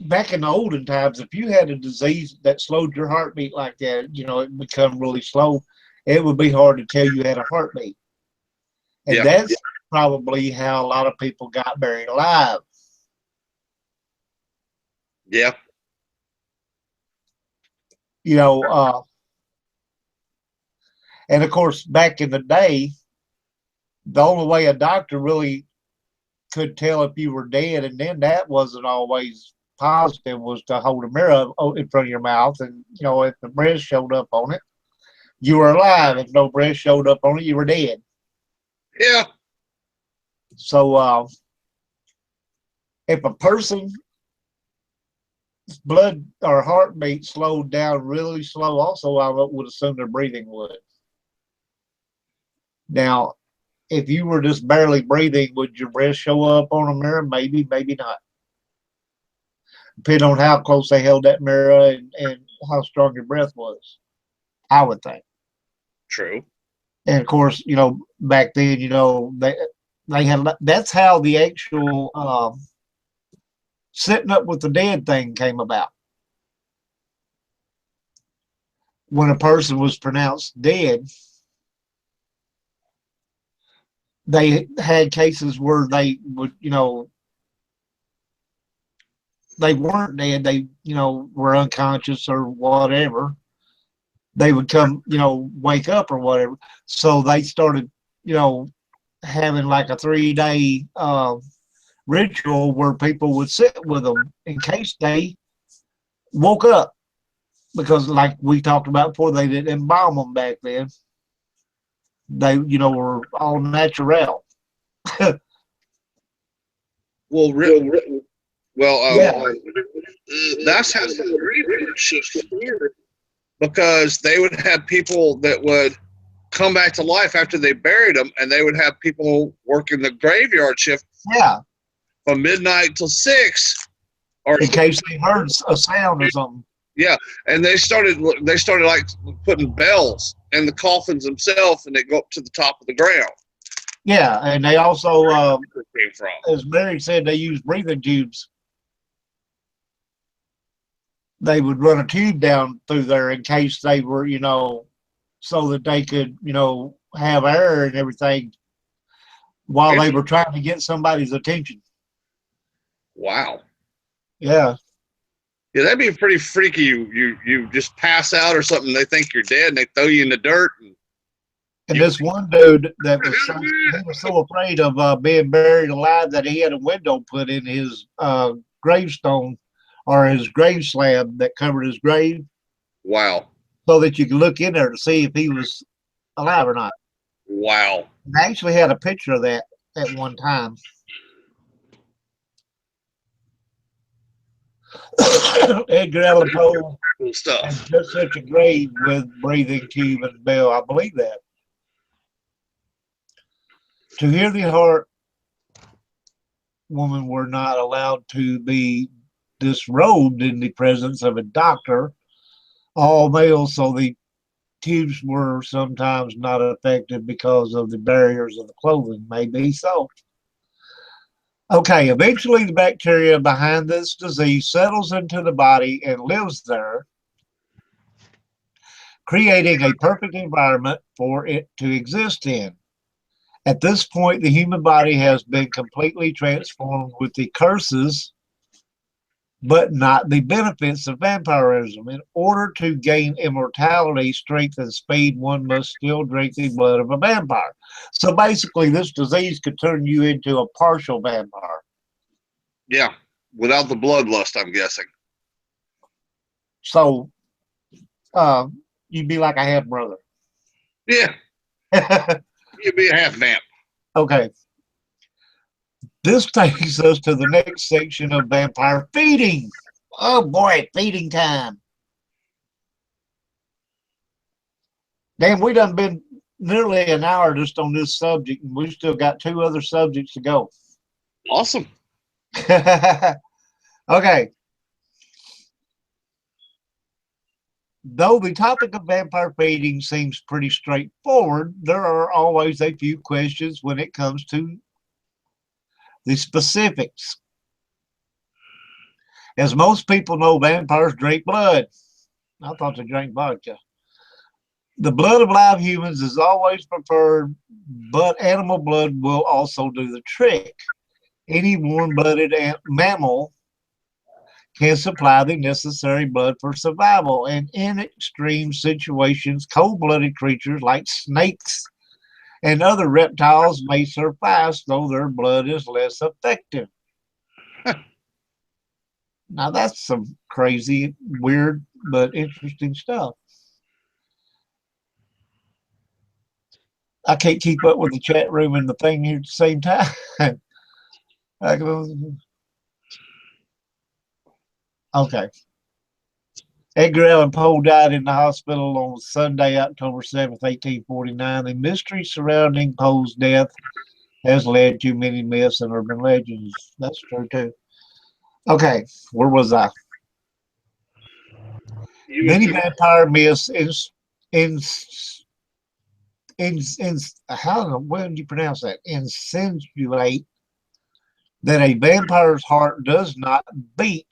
back in the olden times, if you had a disease that slowed your heartbeat like that, it become really slow, it would be hard to tell you had a heartbeat. And that's probably how a lot of people got buried alive. Yeah. And of course, back in the day, the only way a doctor really could tell if you were dead, and then that wasn't always positive, was to hold a mirror in front of your mouth, and if the breath showed up on it, you were alive. If no breath showed up on it, you were dead. Yeah. So if a person's blood or heartbeat slowed down really slow, also I would assume their breathing would. Now, if you were just barely breathing, would your breath show up on a mirror? Maybe, maybe not. Depending on how close they held that mirror and how strong your breath was, I would think. True. And of course, back then, they had, that's how the actual sitting up with the dead thing came about. When a person was pronounced dead, they had cases where they would, they weren't dead, they, were unconscious or whatever. They would come, wake up or whatever. So they started, having like a 3-day ritual where people would sit with them in case they woke up. Because like we talked about before, they didn't embalm them back then. They, were all natural. Well, that's how the graveyard shift, because they would have people that would come back to life after they buried them, and they would have people working the graveyard shift. Yeah. From midnight till 6, or in case they heard a sound or something. Yeah, and they started like putting bells in the coffins themselves, and they go up to the top of the ground. Yeah, and they also, as Mary said, they use breathing tubes. They would run a tube down through there in case they were, so that they could, have air and everything while they were trying to get somebody's attention. Wow. Yeah. Yeah, that'd be pretty freaky. You just pass out or something. They think you're dead, and they throw you in the dirt. And this one dude that was so afraid of being buried alive that he had a window put in his gravestone or his grave slab that covered his grave. Wow. So that you could look in there to see if he was alive or not. Wow. I actually had a picture of that at one time. Edgar Allan Poe had just such a grave with breathing tube and bell. I believe that. To hear the heart, women were not allowed to be disrobed in the presence of a doctor, all male, so the tubes were sometimes not effective because of the barriers of the clothing. Maybe so. Okay, eventually the bacteria behind this disease settles into the body and lives there, creating a perfect environment for it to exist in. At this point, the human body has been completely transformed with the curses, but not the benefits of vampirism. In order to gain immortality, strength, and speed, one must still drink the blood of a vampire. So basically, this disease could turn you into a partial vampire. Yeah, without the bloodlust, I'm guessing. So you'd be like a half brother. Yeah. You'd be a half vamp. Okay. This takes us to the next section of vampire feeding. Oh boy, feeding time. Damn, we done been nearly an hour just on this subject, and we've still got 2 other subjects to go. Awesome. Okay. Though the topic of vampire feeding seems pretty straightforward, there are always a few questions when it comes to the specifics. As most people know, vampires drink blood. I thought they drank vodka. The blood of live humans is always preferred, but animal blood will also do the trick. Any warm-blooded mammal can supply the necessary blood for survival, and in extreme situations, cold-blooded creatures like snakes and other reptiles may suffice, though their blood is less effective. Now that's some crazy, weird, but interesting stuff. I can't keep up with the chat room and the thing here at the same time. Okay. Edgar Allan Poe died in the hospital on Sunday, October 7th, 1849. The mystery surrounding Poe's death has led to many myths and urban legends. That's true, too. Okay, where was I? Many vampire myths how would you pronounce that? Insinuate that a vampire's heart does not beat.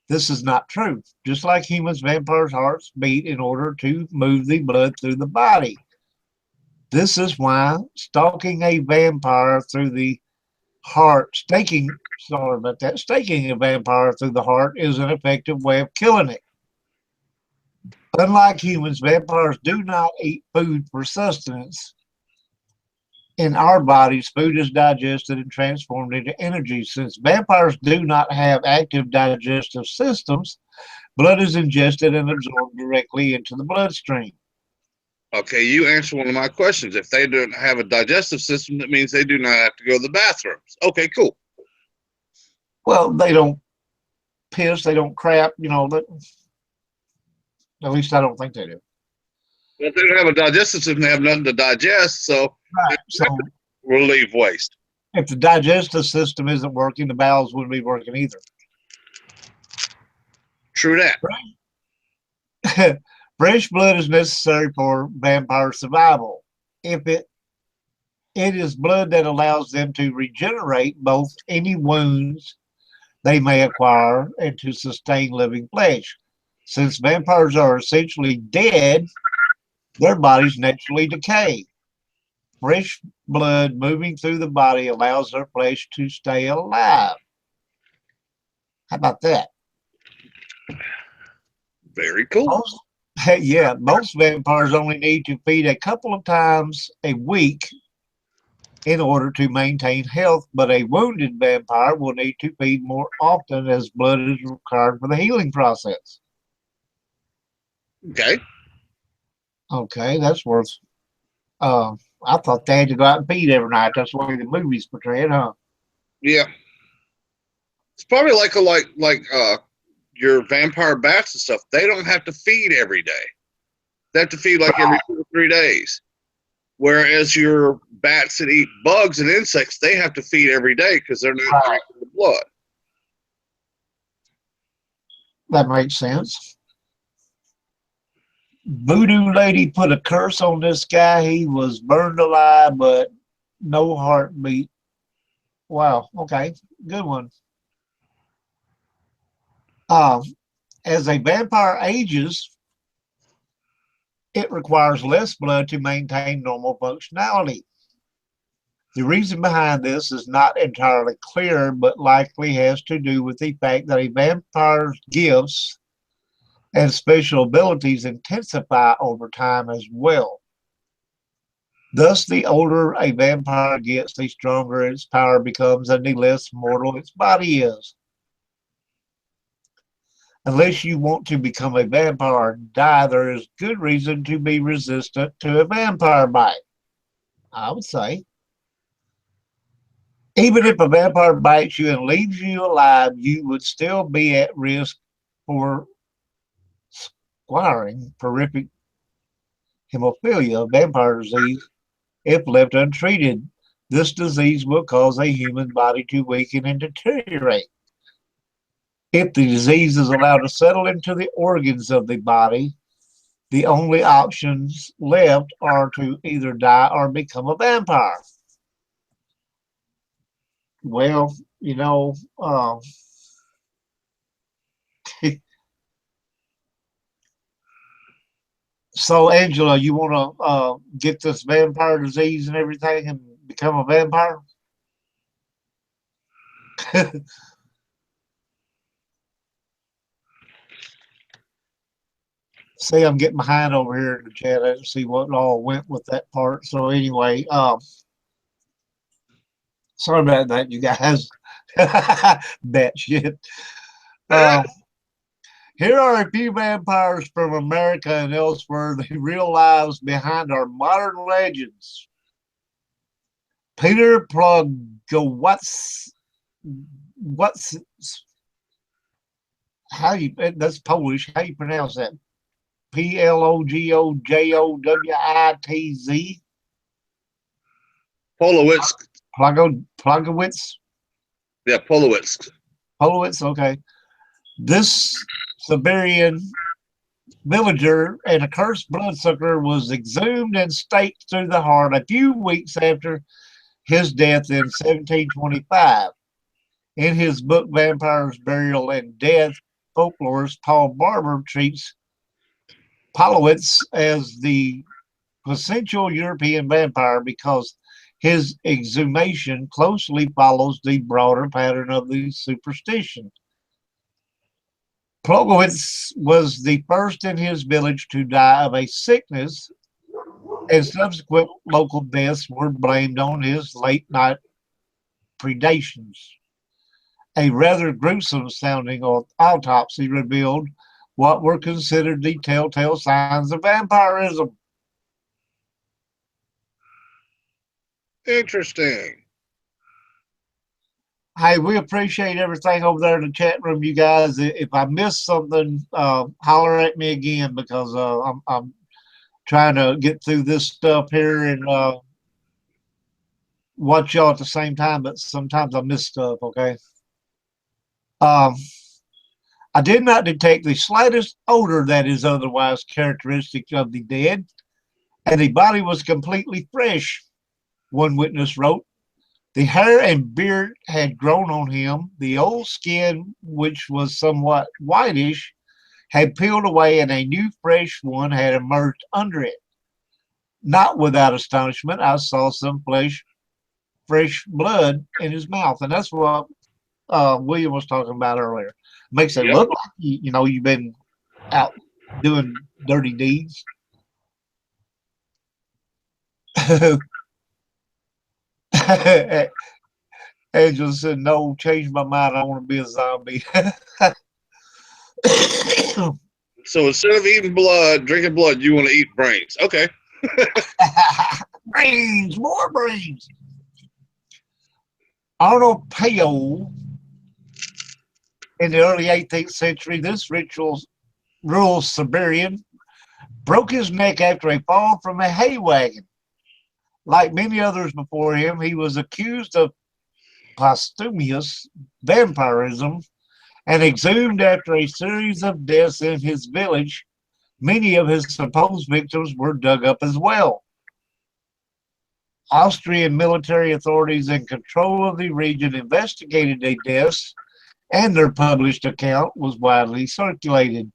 This is not true. Just like humans, vampires' hearts beat in order to move the blood through the body. This is why stalking a vampire through the heart, staking a vampire through the heart is an effective way of killing it. Unlike humans, vampires do not eat food for sustenance. In our bodies, food is digested and transformed into energy. Since vampires do not have active digestive systems, blood is ingested and absorbed directly into the bloodstream. Okay, you answered one of my questions. If they don't have a digestive system, that means they do not have to go to the bathrooms. Okay, cool. Well, they don't piss, they don't crap, you know. At least I don't think they do. Well, if they don't have a digestive system, they have nothing to digest, so, right. So relieve waste. If the digestive system isn't working, the bowels wouldn't be working either. True that. Right? Fresh blood is necessary for vampire survival. It is blood that allows them to regenerate both any wounds they may acquire and to sustain living flesh. Since vampires are essentially dead, their bodies naturally decay. Fresh blood moving through the body allows their flesh to stay alive. How about that? Very cool. Most vampires only need to feed a couple of times a week in order to maintain health, but a wounded vampire will need to feed more often as blood is required for the healing process. Okay. Okay, that's worth. I thought they had to go out and feed every night. That's the way the movies portray it, huh? Yeah. It's probably like your vampire bats and stuff. They don't have to feed every day. They have to feed like every 2 or 3 days. Whereas your bats that eat bugs and insects, they have to feed every day because they're not drinking the blood. That makes sense. Voodoo lady put a curse on this guy. He was burned alive, but no heartbeat. Wow. Okay. Good one. As a vampire ages, it requires less blood to maintain normal functionality. The reason behind this is not entirely clear, but likely has to do with the fact that a vampire's gifts and special abilities intensify over time as well. Thus, the older a vampire gets, the stronger its power becomes and the less mortal its body is. Unless you want to become a vampire and die, there is good reason to be resistant to a vampire bite, I would say. Even if a vampire bites you and leaves you alive, you would still be at risk for acquiring horrific hemophilia, vampire disease. If left untreated, this disease will cause a human body to weaken and deteriorate. If the disease is allowed to settle into the organs of the body, the only options left are to either die or become a vampire. Well, so Angela, you want to get this vampire disease and everything and become a vampire? See, I'm getting behind over here in the chat. I didn't see what all went with that part. So anyway, sorry about that, you guys. That shit. Uh, Here are a few vampires from America and elsewhere, the real lives behind our modern legends. Peter Plogowicz. What's how you? That's Polish. How you pronounce that? Plogojowitz. Polowitz. Plogowicz. Yeah, Polowitz. Polowitz. Okay. This Siberian villager and a cursed bloodsucker was exhumed and staked through the heart a few weeks after his death in 1725. In his book Vampires, Burial, and Death, folklorist Paul Barber treats Polowitz as the potential European vampire because his exhumation closely follows the broader pattern of the superstition. Plogowitz was the first in his village to die of a sickness, and subsequent local deaths were blamed on his late night predations. A rather gruesome sounding autopsy revealed what were considered the telltale signs of vampirism. Interesting. Hey, we appreciate everything over there in the chat room, you guys. If I missed something, holler at me again because I'm trying to get through this stuff here and watch y'all at the same time, but sometimes I miss stuff, okay? I did not detect the slightest odor that is otherwise characteristic of the dead, and the body was completely fresh, one witness wrote. The hair and beard had grown on him. The old skin, which was somewhat whitish, had peeled away, and a new fresh one had emerged under it. Not without astonishment, I saw some fresh blood in his mouth, and that's what William was talking about earlier. Makes it look like you've been out doing dirty deeds. Angela said, "No, change my mind. I want to be a zombie." So instead of eating blood, drinking blood, you want to eat brains. Okay. Brains, more brains. Arnold Pale, in the early 18th century, this rural Siberian broke his neck after a fall from a hay wagon. Like many others before him, he was accused of posthumous vampirism and exhumed after a series of deaths in his village. Many of his supposed victims were dug up as well. Austrian military authorities in control of the region investigated the deaths, and their published account was widely circulated.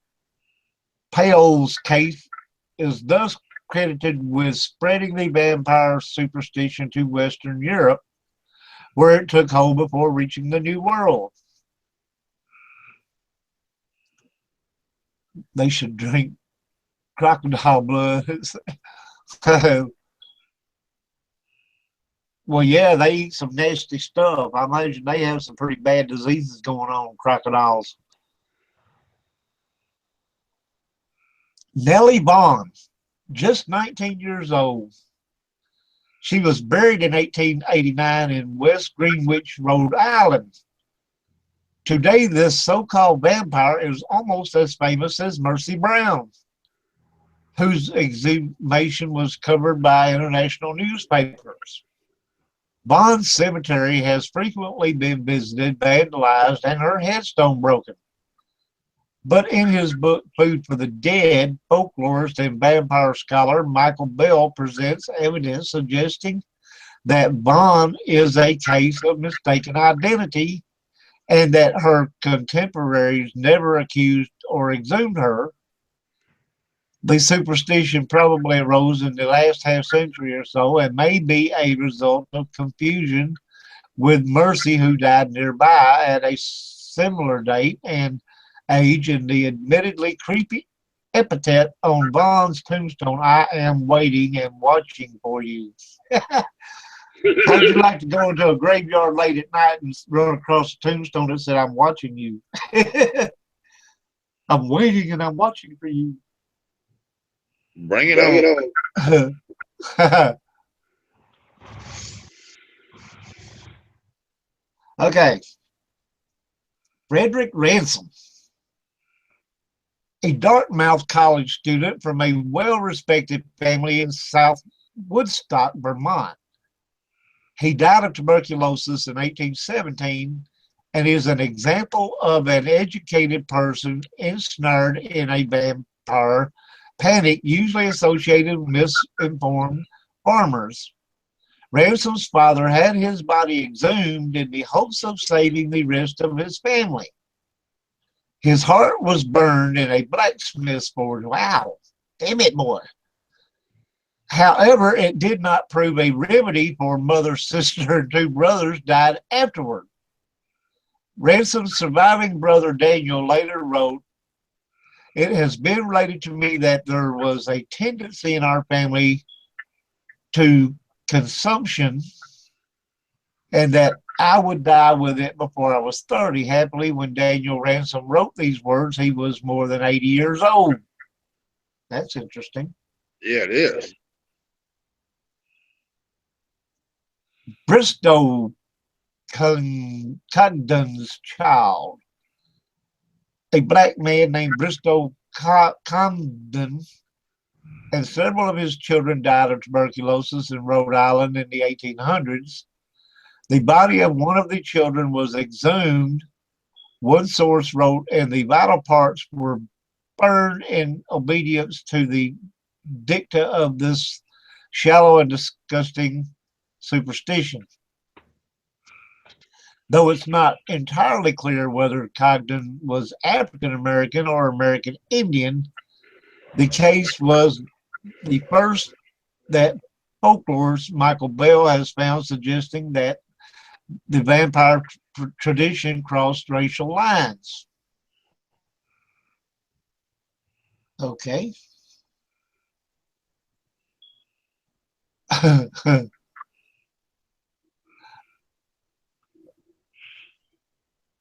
Pale's case is thus credited with spreading the vampire superstition to Western Europe, where it took hold before reaching the New World. They should drink crocodile blood. Well, yeah, they eat some nasty stuff. I imagine they have some pretty bad diseases going on, crocodiles. Nellie Bond, just 19 years old. She was buried in 1889 in West Greenwich, Rhode Island. Today, this so-called vampire is almost as famous as Mercy Brown. whose exhumation was covered by international newspapers. Bond's cemetery has frequently been visited, vandalized, and her headstone broken. But in his book, Food for the Dead, folklorist and vampire scholar Michael Bell presents evidence suggesting that Bond is a case of mistaken identity and that her contemporaries never accused or exhumed her. The superstition probably arose in the last half century or so and may be a result of confusion with Mercy, who died nearby at a similar date and age, and the admittedly creepy epithet on Bond's tombstone, "I am waiting and watching for you." How'd you like to go into a graveyard late at night and run across a tombstone that said, "I'm watching you"? I'm waiting and I'm watching for you. Bring it on. Okay. Frederick Ransom, a Dartmouth College student from a well-respected family in South Woodstock, Vermont. He died of tuberculosis in 1817 and is an example of an educated person ensnared in a vampire panic, usually associated with misinformed farmers. Ransom's father had his body exhumed in the hopes of saving the rest of his family. His heart was burned in a blacksmith's forge. Wow, damn it, boy. However, it did not prove a remedy, for mother, sister, and two brothers died afterward. Ransom's surviving brother Daniel later wrote, "It has been related to me that there was a tendency in our family to consumption and that I would die with it before I was 30. Happily, when Daniel Ransom wrote these words, he was more than 80 years old." That's interesting. Yeah, it is. Bristow Cogden's child, a black man named Bristow Cogden, and several of his children died of tuberculosis in Rhode Island in the 1800s. The body of one of the children was exhumed, one source wrote, and the vital parts were burned in obedience to the dicta of this shallow and disgusting superstition. Though it's not entirely clear whether Cogden was African American or American Indian, the case was the first that folklorist Michael Bell has found suggesting that the vampire tradition crossed racial lines. Okay.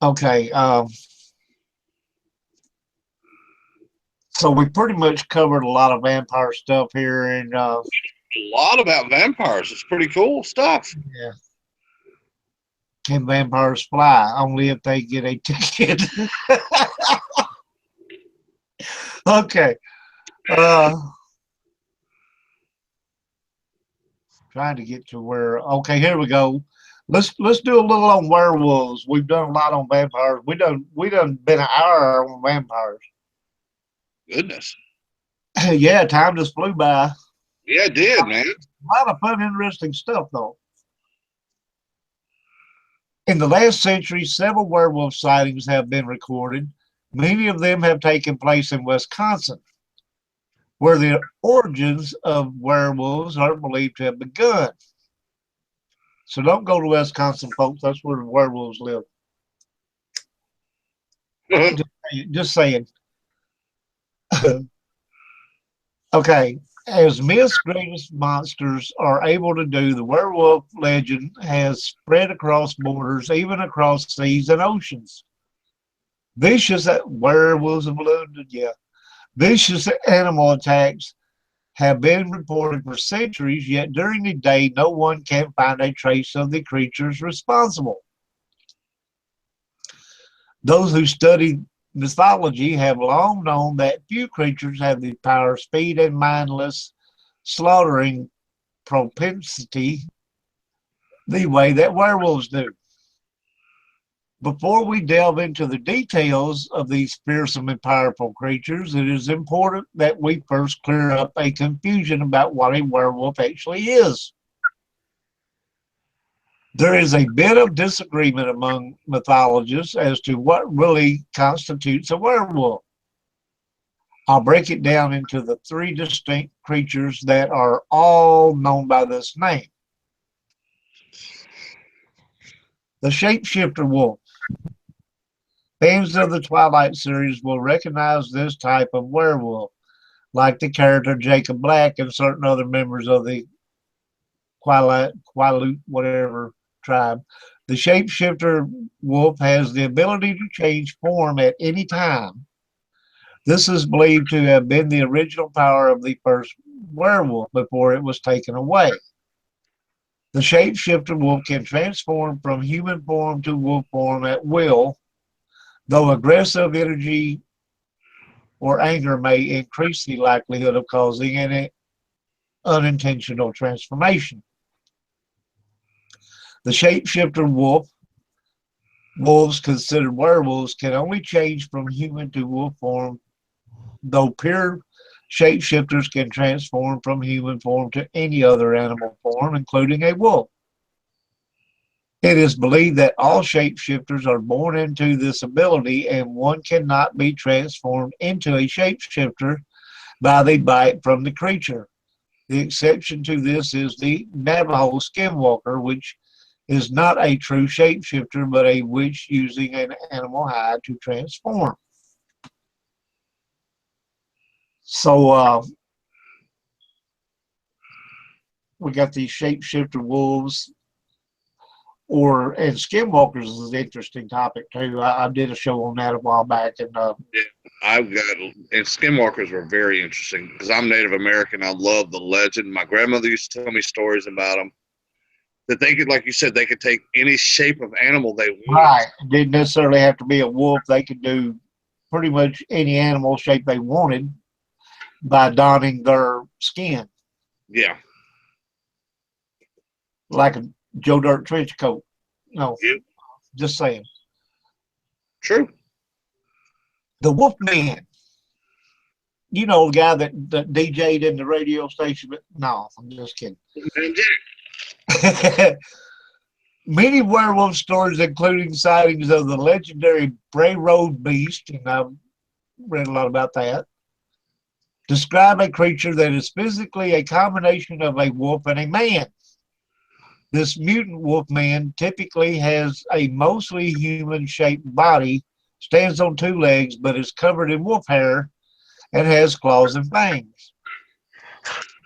Okay. So we pretty much covered a lot of vampire stuff here, and A lot about vampires. It's pretty cool stuff. yeah. Can vampires fly? Only if they get a ticket. Okay. Trying to get to where. Okay, here we go. Let's do a little on werewolves. We've done a lot on vampires. We done been an hour on vampires. Goodness. Yeah, time just flew by. Yeah, it did, man. A lot of fun, interesting stuff, though. In the last century, several werewolf sightings have been recorded. Many of them have taken place in Wisconsin, where the origins of werewolves are believed to have begun. So don't go to Wisconsin, folks. That's where the werewolves live. Just saying. Okay. As myth's greatest monsters are able to do, the werewolf legend has spread across borders, even across seas and oceans. Vicious werewolves of London, yeah. Vicious animal attacks have been reported for centuries, yet during the day, no one can find a trace of the creatures responsible. Those who study mythology have long known that few creatures have the power, speed, and mindless slaughtering propensity the way that werewolves do. Before we delve into the details of these fearsome and powerful creatures, it is important that we first clear up a confusion about what a werewolf actually is. There is a bit of disagreement among mythologists as to what really constitutes a werewolf. I'll break it down into the three distinct creatures that are all known by this name. The shapeshifter wolf. Fans of the Twilight series will recognize this type of werewolf, like the character Jacob Black and certain other members of the Quileute, whatever tribe. The shapeshifter wolf has the ability to change form at any time. This is believed to have been the original power of the first werewolf before it was taken away. The shapeshifter wolf can transform from human form to wolf form at will, though aggressive energy or anger may increase the likelihood of causing an unintentional transformation. The shapeshifter wolves considered werewolves, can only change from human to wolf form, though pure shapeshifters can transform from human form to any other animal form, including a wolf. It is believed that all shapeshifters are born into this ability, and one cannot be transformed into a shapeshifter by the bite from the creature. The exception to this is the Navajo skinwalker, which is not a true shapeshifter, but a witch using an animal hide to transform. So we got these shapeshifter wolves, and skinwalkers is an interesting topic too. I did a show on that a while back, and yeah, and skinwalkers were very interesting because I'm Native American. I love the legend. My grandmother used to tell me stories about them. That they could, like you said, they could take any shape of animal they wanted. Right. It didn't necessarily have to be a wolf. They could do pretty much any animal shape they wanted by donning their skin. Yeah. Like a Joe Dirt trench coat. No. Yeah. Just saying. True. The Wolfman. You know, the guy that DJ'd in the radio station, but no, I'm just kidding. Many werewolf stories, including sightings of the legendary Bray Road Beast, and I've read a lot about that, describe a creature that is physically a combination of a wolf and a man. This mutant wolf man typically has a mostly human-shaped body, stands on two legs, but is covered in wolf hair and has claws and fangs.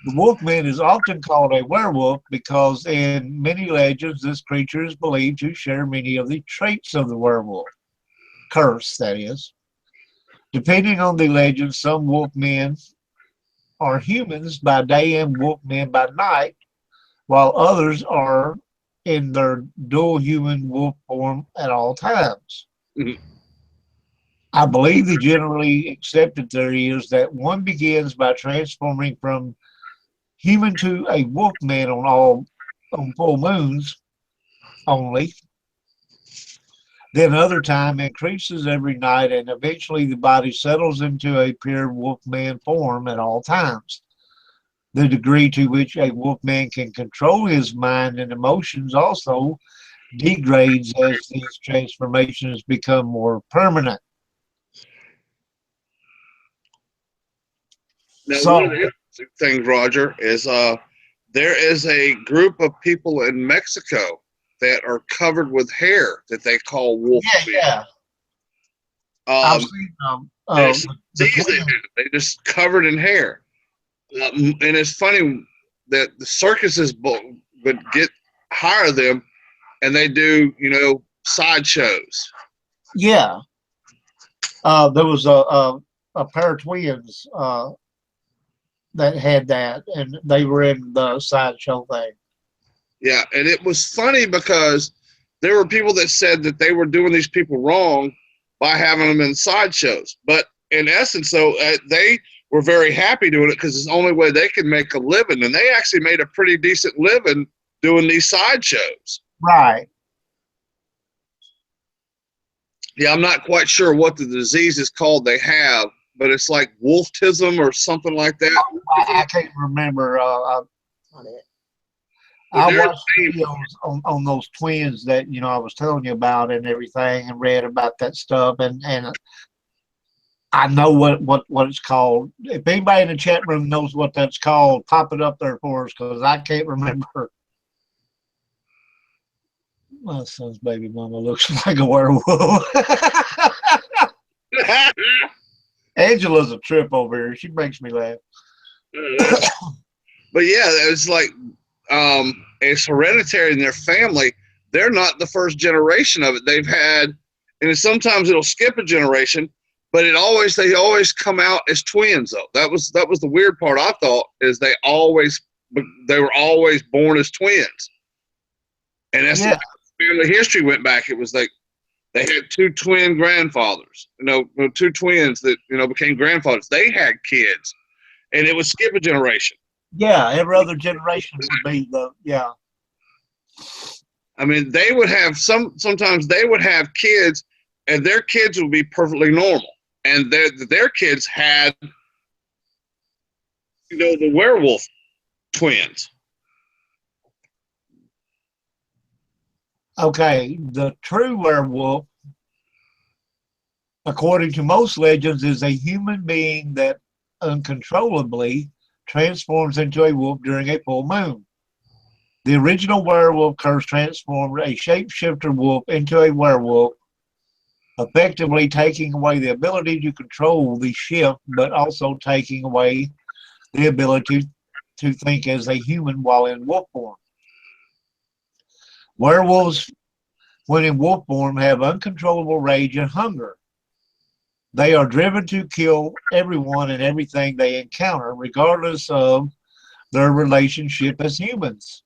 The wolfman is often called a werewolf because in many legends this creature is believed to share many of the traits of the werewolf. Curse, that is. Depending on the legend, some wolfmen are humans by day and wolfmen by night, while others are in their dual human wolf form at all times. Mm-hmm. I believe the generally accepted theory is that one begins by transforming from human to a wolf man on full moons only. Then other time increases every night, and eventually the body settles into a pure wolf man form at all times. The degree to which a wolf man can control his mind and emotions also degrades as these transformations become more permanent. Now, one of the interesting things, Roger, is there is a group of people in Mexico that are covered with hair that they call wolf. Yeah. I've seen they just covered in hair. And it's funny that the circuses would hire them, and they do, sideshows. Yeah. There was a pair of twins that had that, and they were in the sideshow thing. Yeah, and it was funny because there were people that said that they were doing these people wrong, by having them in sideshows. But in essence, though, they were very happy doing it because it's the only way they could make a living. And they actually made a pretty decent living doing these sideshows. Right. Yeah, I'm not quite sure what the disease is called they have, but it's like wolftism or something like that. I can't remember. I watched videos on those twins that I was telling you about and everything, and read about that stuff, and I know what it's called. If anybody in the chat room knows what that's called, pop it up there for us, because I can't remember. My son's baby mama looks like a werewolf. Angela's a trip over here. She makes me laugh. But yeah, it's like it's hereditary in their family. They're not the first generation of it. They've had, and sometimes it'll skip a generation, but they always come out as twins though. That was the weird part, I thought, is they were always born as twins. And that's the family history went back. It was like they had two twin grandfathers, two twins that became grandfathers. They had kids, and it would skip a generation. Yeah, every other generation would be I mean, they would have sometimes they would have kids, and their kids would be perfectly normal, and their kids had the werewolf twins. Okay, the true werewolf, according to most legends, is a human being that uncontrollably transforms into a wolf during a full moon. The original werewolf curse transformed a shapeshifter wolf into a werewolf, effectively taking away the ability to control the shift, but also taking away the ability to think as a human while in wolf form. Werewolves, when in wolf form, have uncontrollable rage and hunger. They are driven to kill everyone and everything they encounter, regardless of their relationship as humans.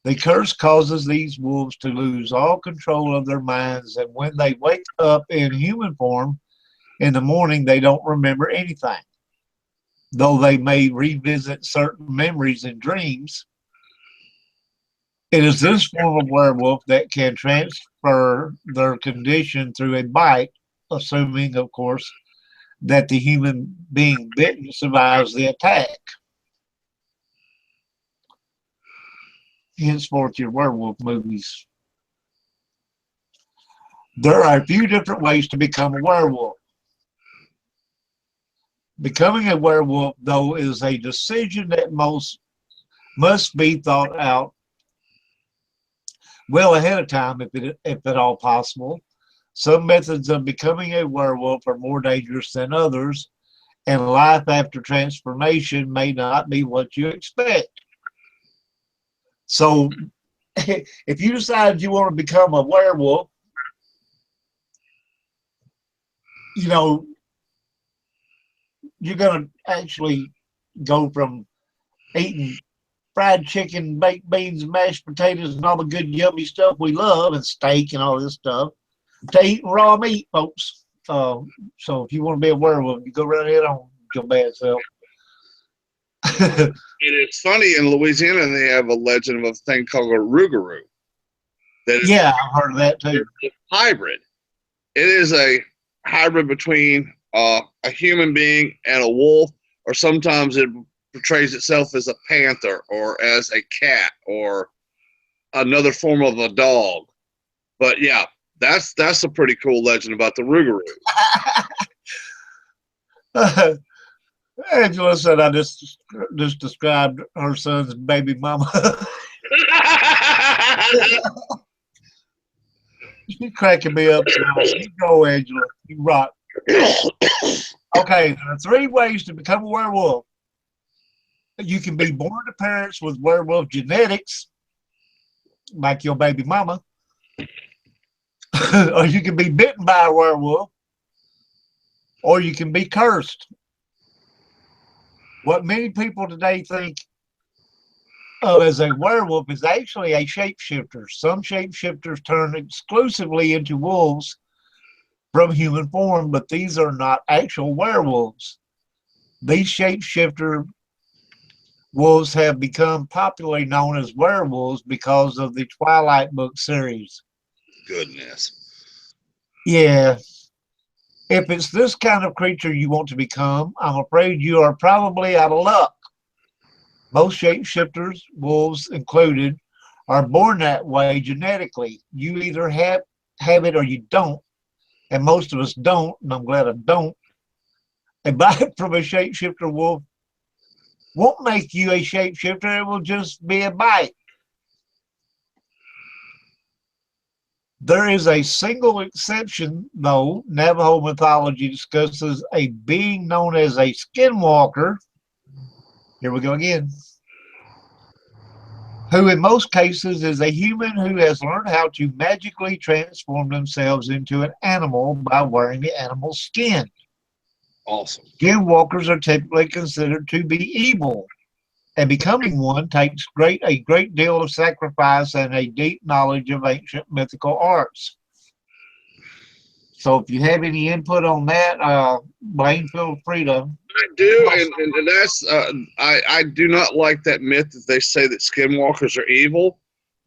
The curse causes these wolves to lose all control of their minds, and when they wake up in human form in the morning, they don't remember anything. Though they may revisit certain memories in dreams, it is this form of werewolf that can transfer their condition through a bite, assuming, of course, that the human being bitten survives the attack. Henceforth, your werewolf movies. There are a few different ways to become a werewolf. Becoming a werewolf, though, is a decision that must be thought out well ahead of time, if at all possible. Some methods of becoming a werewolf are more dangerous than others, and life after transformation may not be what you expect. So, if you decide you want to become a werewolf, you're going to actually go from eating fried chicken, baked beans, and mashed potatoes, and all the good, yummy stuff we love, and steak and all this stuff, to eating raw meat, folks. So if you want to be a werewolf, you go right ahead on your bad self. And it's funny, in Louisiana, they have a legend of a thing called a rougarou. Yeah, I've heard of that too. It's a hybrid. It is a hybrid between a human being and a wolf, or sometimes it portrays itself as a panther or as a cat or another form of a dog. But yeah, that's a pretty cool legend about the rougarou. Angela said I just described her son's baby mama. She's cracking me up. You go, Angela. You rock. Okay, there are 3 ways to become a werewolf. You can be born to parents with werewolf genetics, like your baby mama, or you can be bitten by a werewolf, or you can be cursed. What many people today think of as a werewolf is actually a shapeshifter. Some shapeshifters turn exclusively into wolves from human form, but these are not actual werewolves. These shapeshifter wolves have become popularly known as werewolves because of the Twilight book series. Goodness. Yeah, if it's this kind of creature you want to become, I'm afraid you are probably out of luck. Most shapeshifters, wolves included, are born that way genetically. You either have it or you don't, and most of us don't, and I'm glad I don't. A bite from a shapeshifter wolf won't make you a shapeshifter, it will just be a bite. There is a single exception, though. Navajo mythology discusses a being known as a skinwalker. Here we go again. Who in most cases is a human who has learned how to magically transform themselves into an animal by wearing the animal's skin. Awesome. Skinwalkers are typically considered to be evil, and becoming one takes a great deal of sacrifice and a deep knowledge of ancient mythical arts. So if you have any input on that, Blaine, feel free to. I do, and that's I do not like that myth that they say that skinwalkers are evil.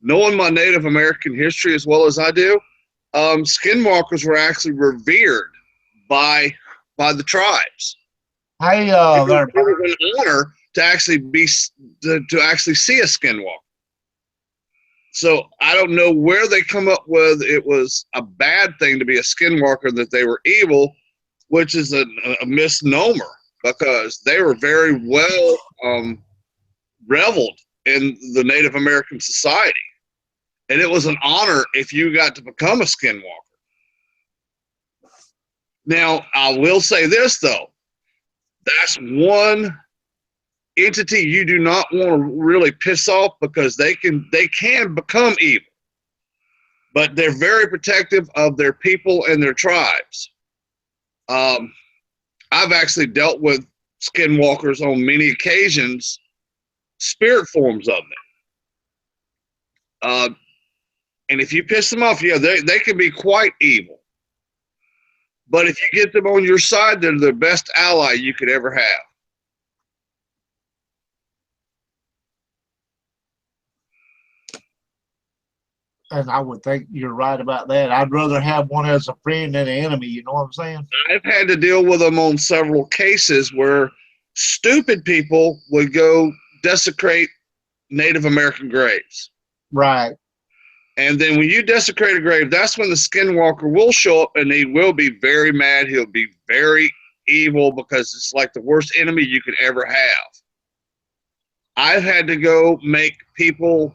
Knowing my Native American history as well as I do, skinwalkers were actually revered by the tribes. Hey, It was an honor to actually to actually see a skinwalker. So I don't know where they come up with it was a bad thing to be a skinwalker, that they were evil, which is a misnomer, because they were very well reveled in the Native American society. And it was an honor if you got to become a skinwalker. Now, I will say this, though. That's one entity you do not want to really piss off, because they can become evil. But they're very protective of their people and their tribes. I've actually dealt with skinwalkers on many occasions, spirit forms of them. And if you piss them off, yeah, they can be quite evil. But if you get them on your side, they're the best ally you could ever have. And I would think you're right about that. I'd rather have one as a friend than an enemy. You know what I'm saying? I've had to deal with them on several cases where stupid people would go desecrate Native American graves. Right. And then when you desecrate a grave, that's when the skinwalker will show up, and he will be very mad. He'll be very evil, because it's like the worst enemy you could ever have. I've had to go make people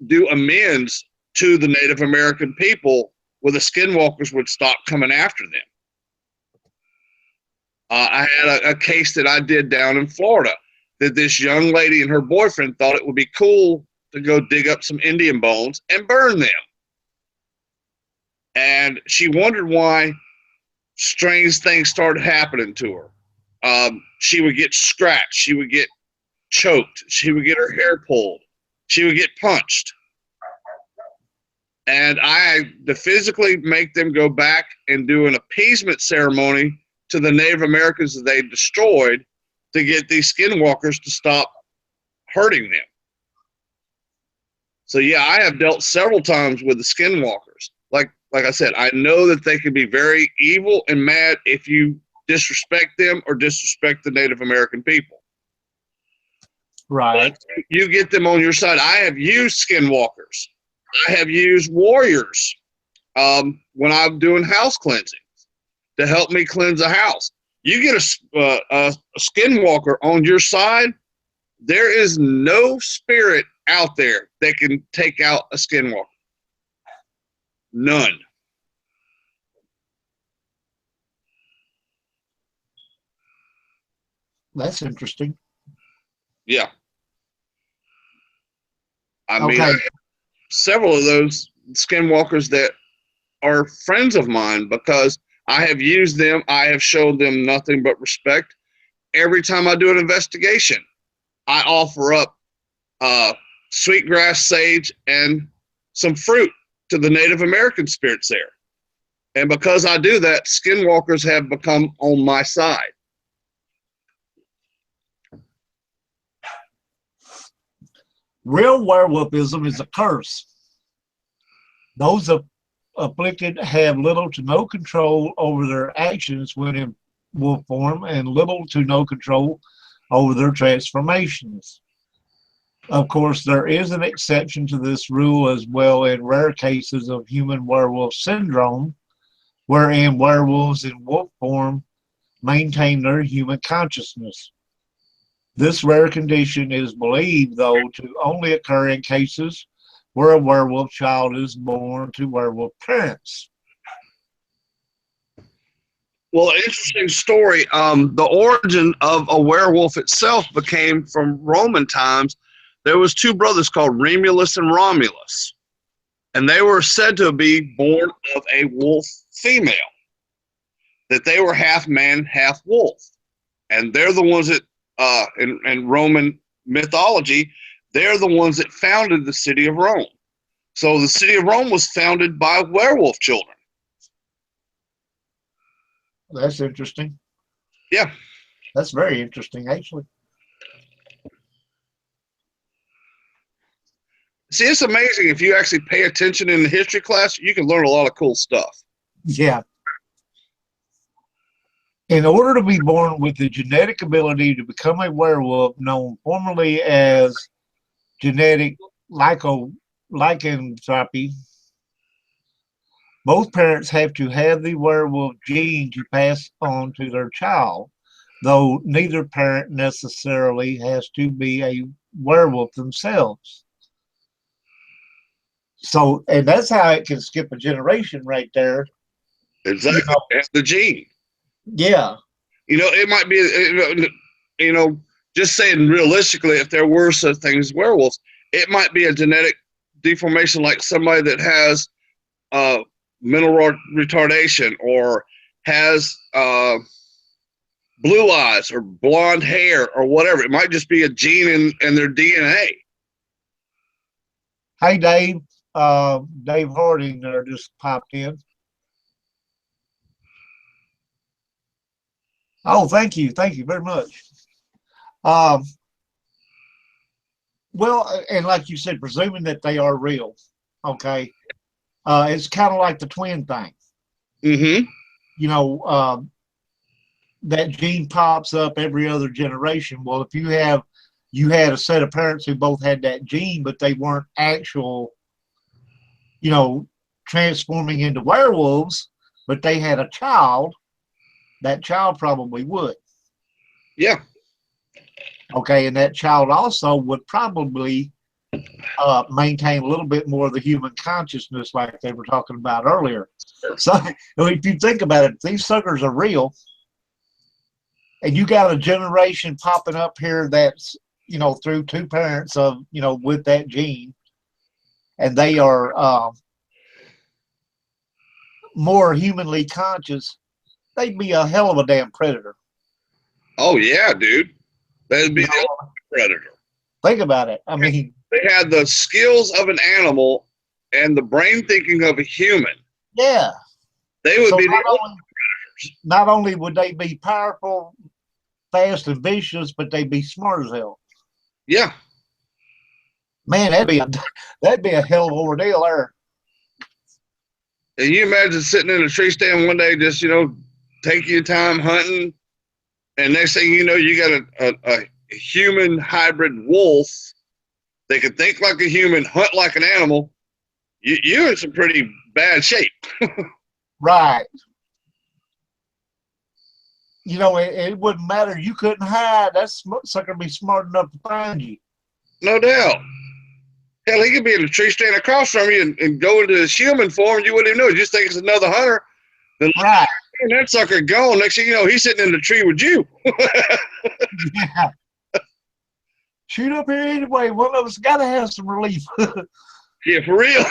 do amends to the Native American people where the skinwalkers would stop coming after them. I had a case that I did down in Florida, that this young lady and her boyfriend thought it would be cool to go dig up some Indian bones and burn them. And she wondered why strange things started happening to her. She would get scratched. She would get choked. She would get her hair pulled. She would get punched. And I had to physically make them go back and do an appeasement ceremony to the Native Americans that they destroyed, to get these skinwalkers to stop hurting them. So yeah, I have dealt several times with the skinwalkers. Like I said, I know that they can be very evil and mad if you disrespect them or disrespect the Native American people. Right. But you get them on your side. I have used skinwalkers. I have used warriors when I'm doing house cleansing to help me cleanse a house. You get a skinwalker on your side, there is no spirit out there that can take out a skinwalker. None. That's interesting. Yeah. I mean, Okay. I have several of those skinwalkers that are friends of mine, because I have used them. I have shown them nothing but respect. Every time I do an investigation, I offer up sweetgrass, sage, and some fruit to the Native American spirits there. And because I do that, skinwalkers have become on my side. Real werewolfism is a curse. Those afflicted have little to no control over their actions when in wolf form, and little to no control over their transformations. Of course, there is an exception to this rule as well in rare cases of human werewolf syndrome, wherein werewolves in wolf form maintain their human consciousness. This rare condition is believed, though, to only occur in cases where a werewolf child is born to werewolf parents. Well, interesting story. The origin of a werewolf itself became from Roman times. There was two brothers called Remulus and Romulus, and they were said to be born of a wolf female, that they were half man, half wolf. And they're the ones that, in Roman mythology, they're the ones that founded the city of Rome. So the city of Rome was founded by werewolf children. That's interesting. Yeah. That's very interesting, actually. See, it's amazing. If you actually pay attention in the history class, you can learn a lot of cool stuff. Yeah. In order to be born with the genetic ability to become a werewolf, known formerly as genetic lycanthropy, both parents have to have the werewolf gene to pass on to their child, though neither parent necessarily has to be a werewolf themselves. So, and that's how it can skip a generation right there. Exactly. It's the gene. Yeah. It might be, just saying realistically, if there were such things as werewolves, it might be a genetic deformation, like somebody that has mental retardation or has blue eyes or blonde hair or whatever. It might just be a gene in their DNA. Hey, Dave. Dave Harding there just popped in. Oh, thank you. Thank you very much. Well, and like you said, presuming that they are real, okay, it's kind of like the twin thing. Mm-hmm. That gene pops up every other generation. Well, if you had a set of parents who both had that gene, but they weren't actual, transforming into werewolves, but they had a child, that child probably would. Yeah. Okay, and that child also would probably maintain a little bit more of the human consciousness like they were talking about earlier. So if you think about it, these suckers are real, and you got a generation popping up here that's, through two parents of, with that gene, and they are more humanly conscious, they'd be a hell of a damn predator. Oh, yeah, dude. That'd be the predator. Think about it. I mean, they had the skills of an animal and the brain thinking of a human. Yeah. They would be not only would they be powerful, fast, and vicious, but they'd be smart as hell. Yeah. Man, that'd be a hell of an ordeal there. And you imagine sitting in a tree stand one day, just, taking your time hunting, and next thing you know, you got a human hybrid wolf. They can think like a human, hunt like an animal. You're in some pretty bad shape. Right. It wouldn't matter. You couldn't hide. That sucker be smart enough to find you. No doubt. Hell, he could be in a tree stand across from you and go into his human form. You wouldn't even know. You just think it's another hunter. Then right. And that sucker gone. Next thing you know, he's sitting in the tree with you. Yeah. Shoot up here anyway. One of us got to have some relief. Yeah, for real.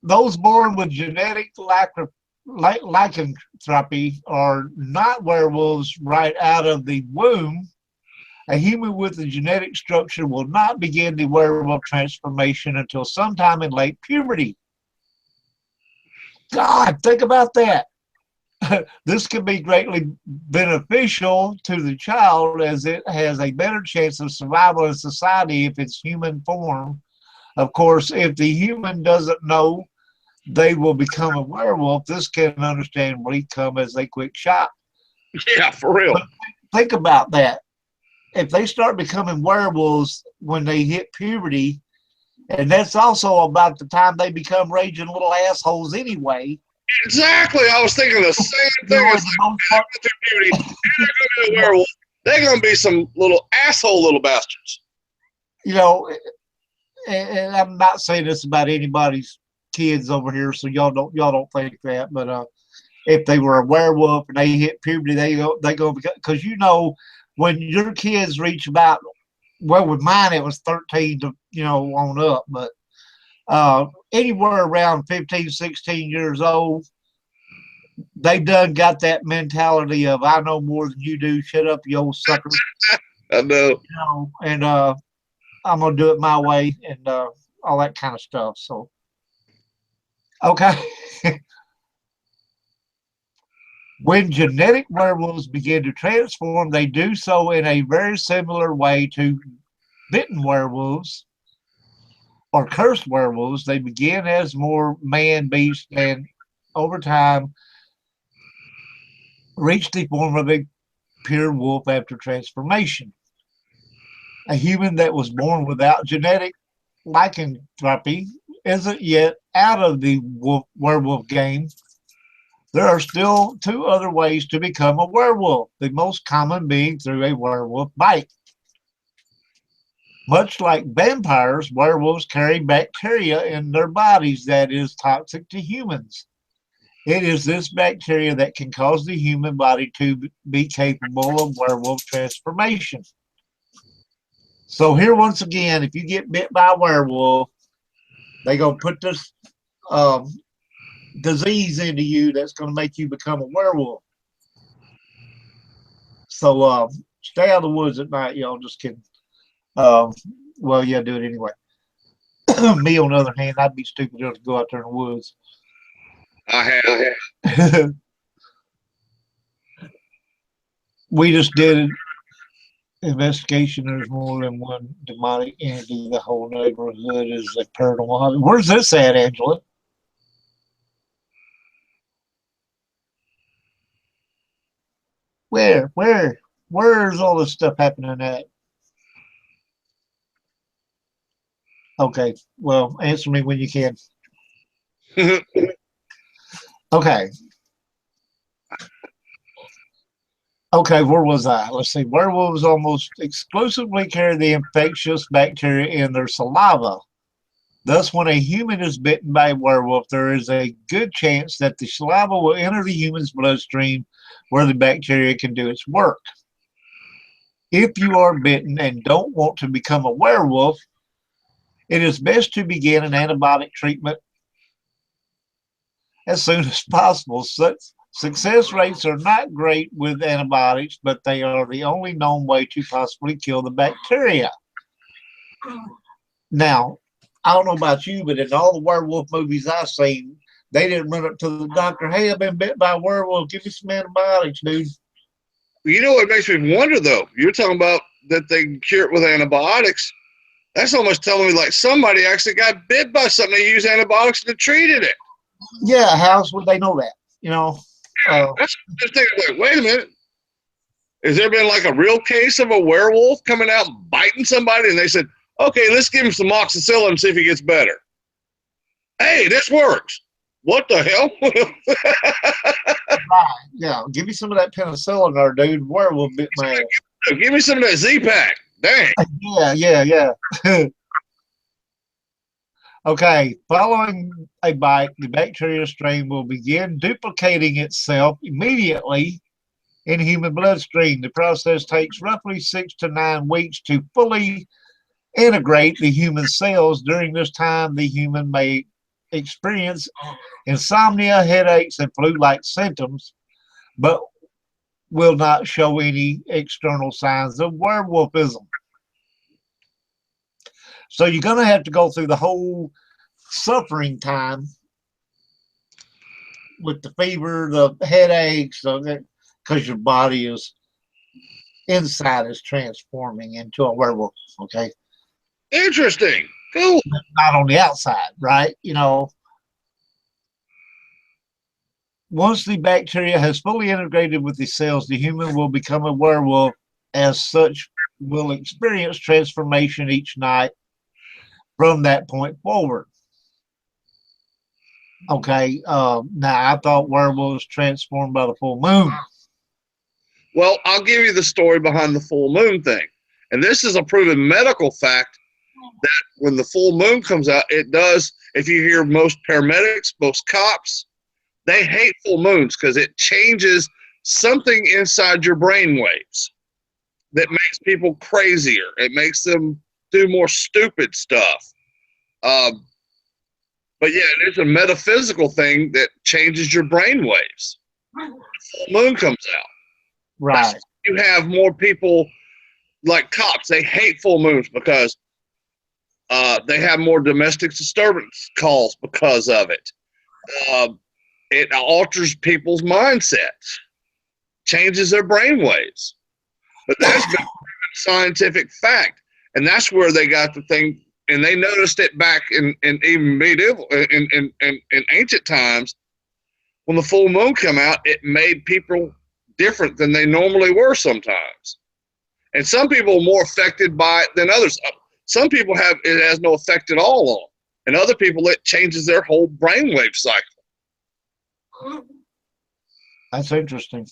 Those born with genetic lycanthropy are not werewolves right out of the womb. A human with the genetic structure will not begin the werewolf transformation until sometime in late puberty. God, think about that. This could be greatly beneficial to the child as it has a better chance of survival in society if it's human form. Of course, if the human doesn't know they will become a werewolf, this can understandably come as a quick shock. Yeah, for real. But think about that. If they start becoming werewolves when they hit puberty, and that's also about the time they become raging little assholes anyway. Exactly. I was thinking the same thing. It's like after puberty, they're going to be a werewolf. They're going to be some little asshole little bastards. You know, and I'm not saying this about anybody's kids over here, so y'all don't think that. But if they were a werewolf and they hit puberty, they go because when your kids reach about, well, with mine it was 13 to on up, but anywhere around 15, 16 years old, they done got that mentality of I know more than you do. Shut up, you old sucker. I know. And I'm gonna do it my way and all that kind of stuff. So okay. When genetic werewolves begin to transform, they do so in a very similar way to bitten werewolves or cursed werewolves. They begin as more man beast and over time reach the form of a pure wolf after transformation. A human that was born without genetic lycanthropy isn't yet out of the werewolf game. There are still two other ways to become a werewolf, the most common being through a werewolf bite. Much like vampires, werewolves carry bacteria in their bodies that is toxic to humans. It is this bacteria that can cause the human body to be capable of werewolf transformation. So here once again, if you get bit by a werewolf, they gonna put this um, disease into you that's gonna make you become a werewolf. So stay out of the woods at night, y'all. Just kidding. Um, well, yeah, do it anyway. Me, on the other hand, I'd be stupid just to go out there in the woods. I have. We just did an investigation. There's more than one demonic entity. The whole neighborhood is a paranormal. Where's this at, Angela? Where's all this stuff happening at? Okay, well, answer me when you can. Okay. Okay, where was I? Let's see. Werewolves almost exclusively carry the infectious bacteria in their saliva. Thus, when a human is bitten by a werewolf, there is a good chance that the saliva will enter the human's bloodstream where the bacteria can do its work. If you are bitten and don't want to become a werewolf, it is best to begin an antibiotic treatment as soon as possible. Success rates are not great with antibiotics, but they are the only known way to possibly kill the bacteria. Now, I don't know about you, but in all the werewolf movies I've seen, they didn't run up to the doctor, hey, I've been bit by a werewolf, give me some antibiotics, dude. You know what makes me wonder, though? You're talking about that they can cure it with antibiotics. That's almost telling me like somebody actually got bit by something. They used antibiotics and treated it. Yeah, how else would they know that? That's just thinking, like, wait a minute. Has there been like a real case of a werewolf coming out and biting somebody? And they said, okay, let's give him some amoxicillin and see if he gets better. Hey, this works. What the hell? Right. Yeah, give me some of that penicillin there, dude. Werewolf bit my ass. Give me some of that Z-Pack. Dang. Yeah. Okay, following a bite, the bacteria strain will begin duplicating itself immediately in human bloodstream. The process takes roughly 6 to 9 weeks to fully integrate the human cells. During this time, the human may experience insomnia, headaches, and flu-like symptoms, but will not show any external signs of werewolfism. So you're going to have to go through the whole suffering time with the fever, the headaches, because your body is inside is transforming into a werewolf. Okay, Interesting. Cool. not on the outside, right? You know, once the bacteria has fully integrated with the cells, the human will become a werewolf. As such, will experience transformation each night from that point forward. Okay, now I thought werewolves transformed by the full moon. Well, I'll give you the story behind the full moon thing. And this is a proven medical fact that when the full moon comes out, it does. If you hear most paramedics, most cops, they hate full moons because it changes something inside your brain waves that makes people crazier. It makes them do more stupid stuff. But yeah, it is a metaphysical thing that changes your brain waves. The full moon comes out. Right. You have more people like cops. They hate full moons because they have more domestic disturbance calls because of it. It alters people's mindsets, changes their brain waves. But that's been scientific fact, and that's where they got the thing. And they noticed it back in even medieval, in ancient times, when the full moon came out, it made people different than they normally were sometimes. And some people are more affected by it than others. Some people have it has no effect at all on, and other people it changes their whole brainwave cycle. That's interesting.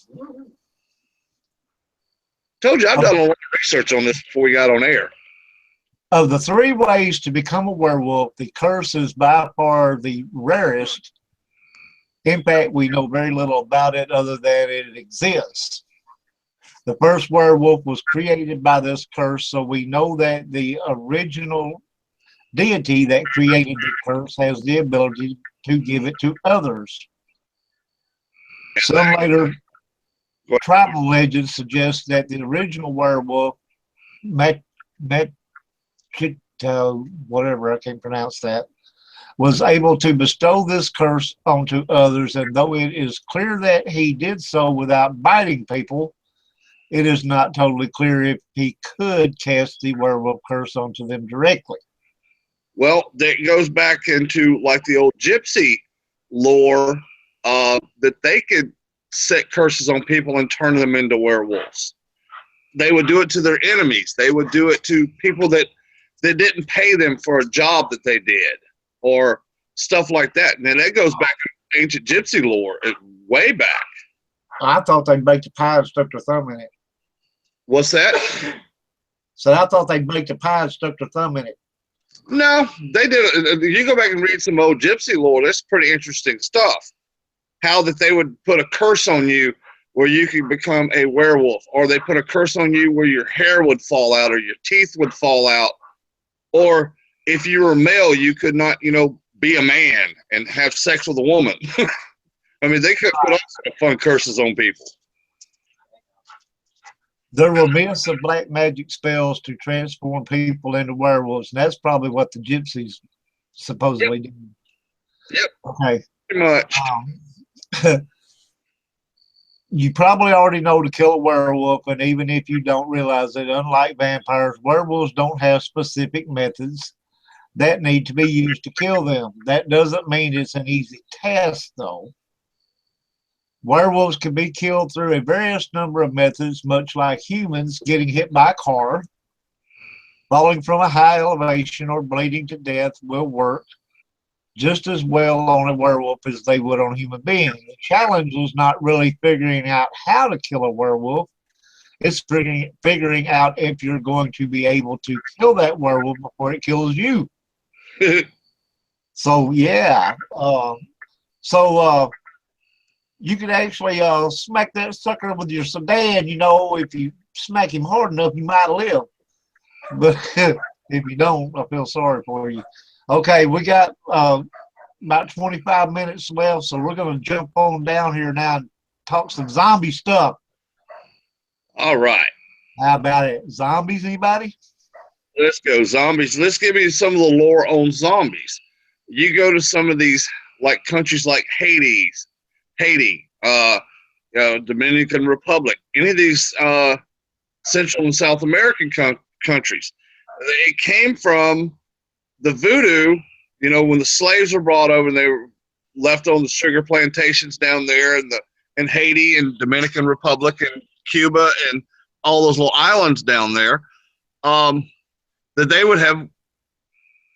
Told you I've done a lot of research on this before we got on air. Of the 3 ways to become a werewolf, the curse is by far the rarest. In fact, we know very little about it other than it exists. The first werewolf was created by this curse, so we know that the original deity that created the curse has the ability to give it to others. Some later tribal legends suggest that the original werewolf, whatever, I can't pronounce that, was able to bestow this curse onto others, and though it is clear that he did so without biting people, it is not totally clear if he could cast the werewolf curse onto them directly. Well, that goes back into like the old gypsy lore, that they could set curses on people and turn them into werewolves. They would do it to their enemies. They would do it to people that didn't pay them for a job that they did, or stuff like that. And then that goes back to ancient gypsy lore, way back. I thought they baked a pie and stuck their thumb in it. What's that? So I thought they baked a pie and stuck their thumb in it. No, they did. You go back and read some old gypsy lore. That's pretty interesting stuff. How that they would put a curse on you where you could become a werewolf, or they put a curse on you where your hair would fall out or your teeth would fall out, or if you were male, you could not, be a man and have sex with a woman. I mean, they could put all sorts of fun curses on people. There were myths of black magic spells to transform people into werewolves, and that's probably what the gypsies supposedly did. Yep. Okay. Pretty much. You probably already know to kill a werewolf, and even if you don't realize it, unlike vampires, werewolves don't have specific methods that need to be used to kill them. That doesn't mean it's an easy task, though. Werewolves can be killed through a various number of methods, much like humans. Getting hit by a car, falling from a high elevation, or bleeding to death will work just as well on a werewolf as they would on a human being. The challenge is not really figuring out how to kill a werewolf. It's figuring out if you're going to be able to kill that werewolf before it kills you. So, yeah. You could actually smack that sucker with your sedan. If you smack him hard enough, you might live. But if you don't, I feel sorry for you. Okay, we got about 25 minutes left, so we're going to jump on down here now and talk some zombie stuff. All right. How about it? Zombies, anybody? Let's go, zombies. Let's give you some of the lore on zombies. You go to some of these like countries like Hades, Haiti, Dominican Republic, any of these Central and South American countries. It came from the voodoo, you know, when the slaves were brought over and they were left on the sugar plantations down there in Haiti and Dominican Republic and Cuba and all those little islands down there, that they would have,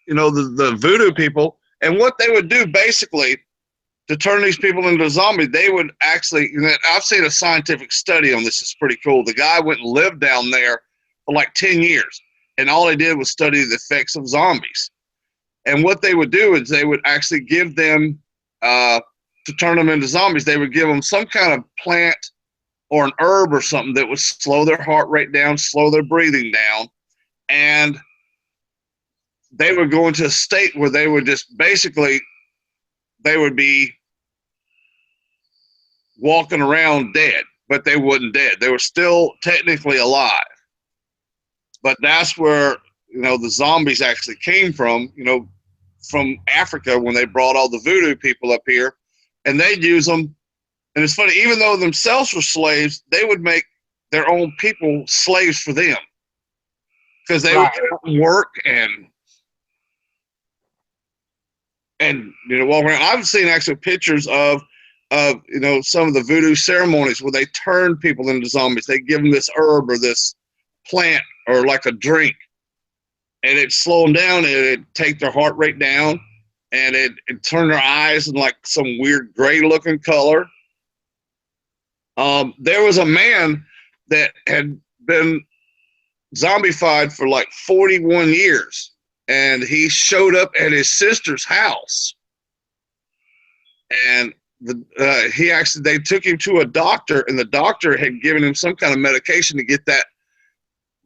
you know, the voodoo people. And what they would do basically to turn these people into zombies, they would actually, you know, I've seen a scientific study on this. It's pretty cool. The guy went and lived down there for like 10 years, and all he did was study the effects of zombies. And what they would do is they would actually give them, to turn them into zombies, they would give them some kind of plant or an herb or something that would slow their heart rate down, slow their breathing down, and they would go into a state where they would just basically, they would be walking around dead, but they wasn't dead. They were still technically alive. But that's where, you know, the zombies actually came from, you know, from Africa when they brought all the voodoo people up here, and they'd use them. And it's funny, even though themselves were slaves, they would make their own people slaves for them, because they would work and you know, walk around. I've seen actual pictures of you know, some of the voodoo ceremonies where they turn people into zombies. They give them this herb or this plant or like a drink, and it'd slow them down, and it'd take their heart rate down, and it'd turn their eyes in like some weird gray looking color. There was a man that had been zombified for like 41 years, and he showed up at his sister's house, and they took him to a doctor, and the doctor had given him some kind of medication to get that.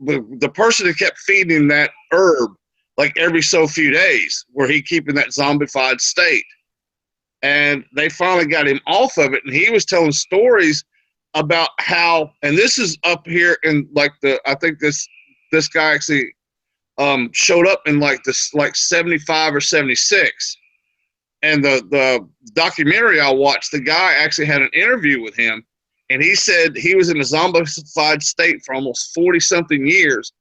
The person that kept feeding him that herb like every so few days, where he keeping that zombified state, and they finally got him off of it. And he was telling stories about how, and this is up here in like I think this guy actually showed up in like 75 or 76, and the documentary I watched, the guy actually had an interview with him, and he said he was in a zombified state for almost 40-something years,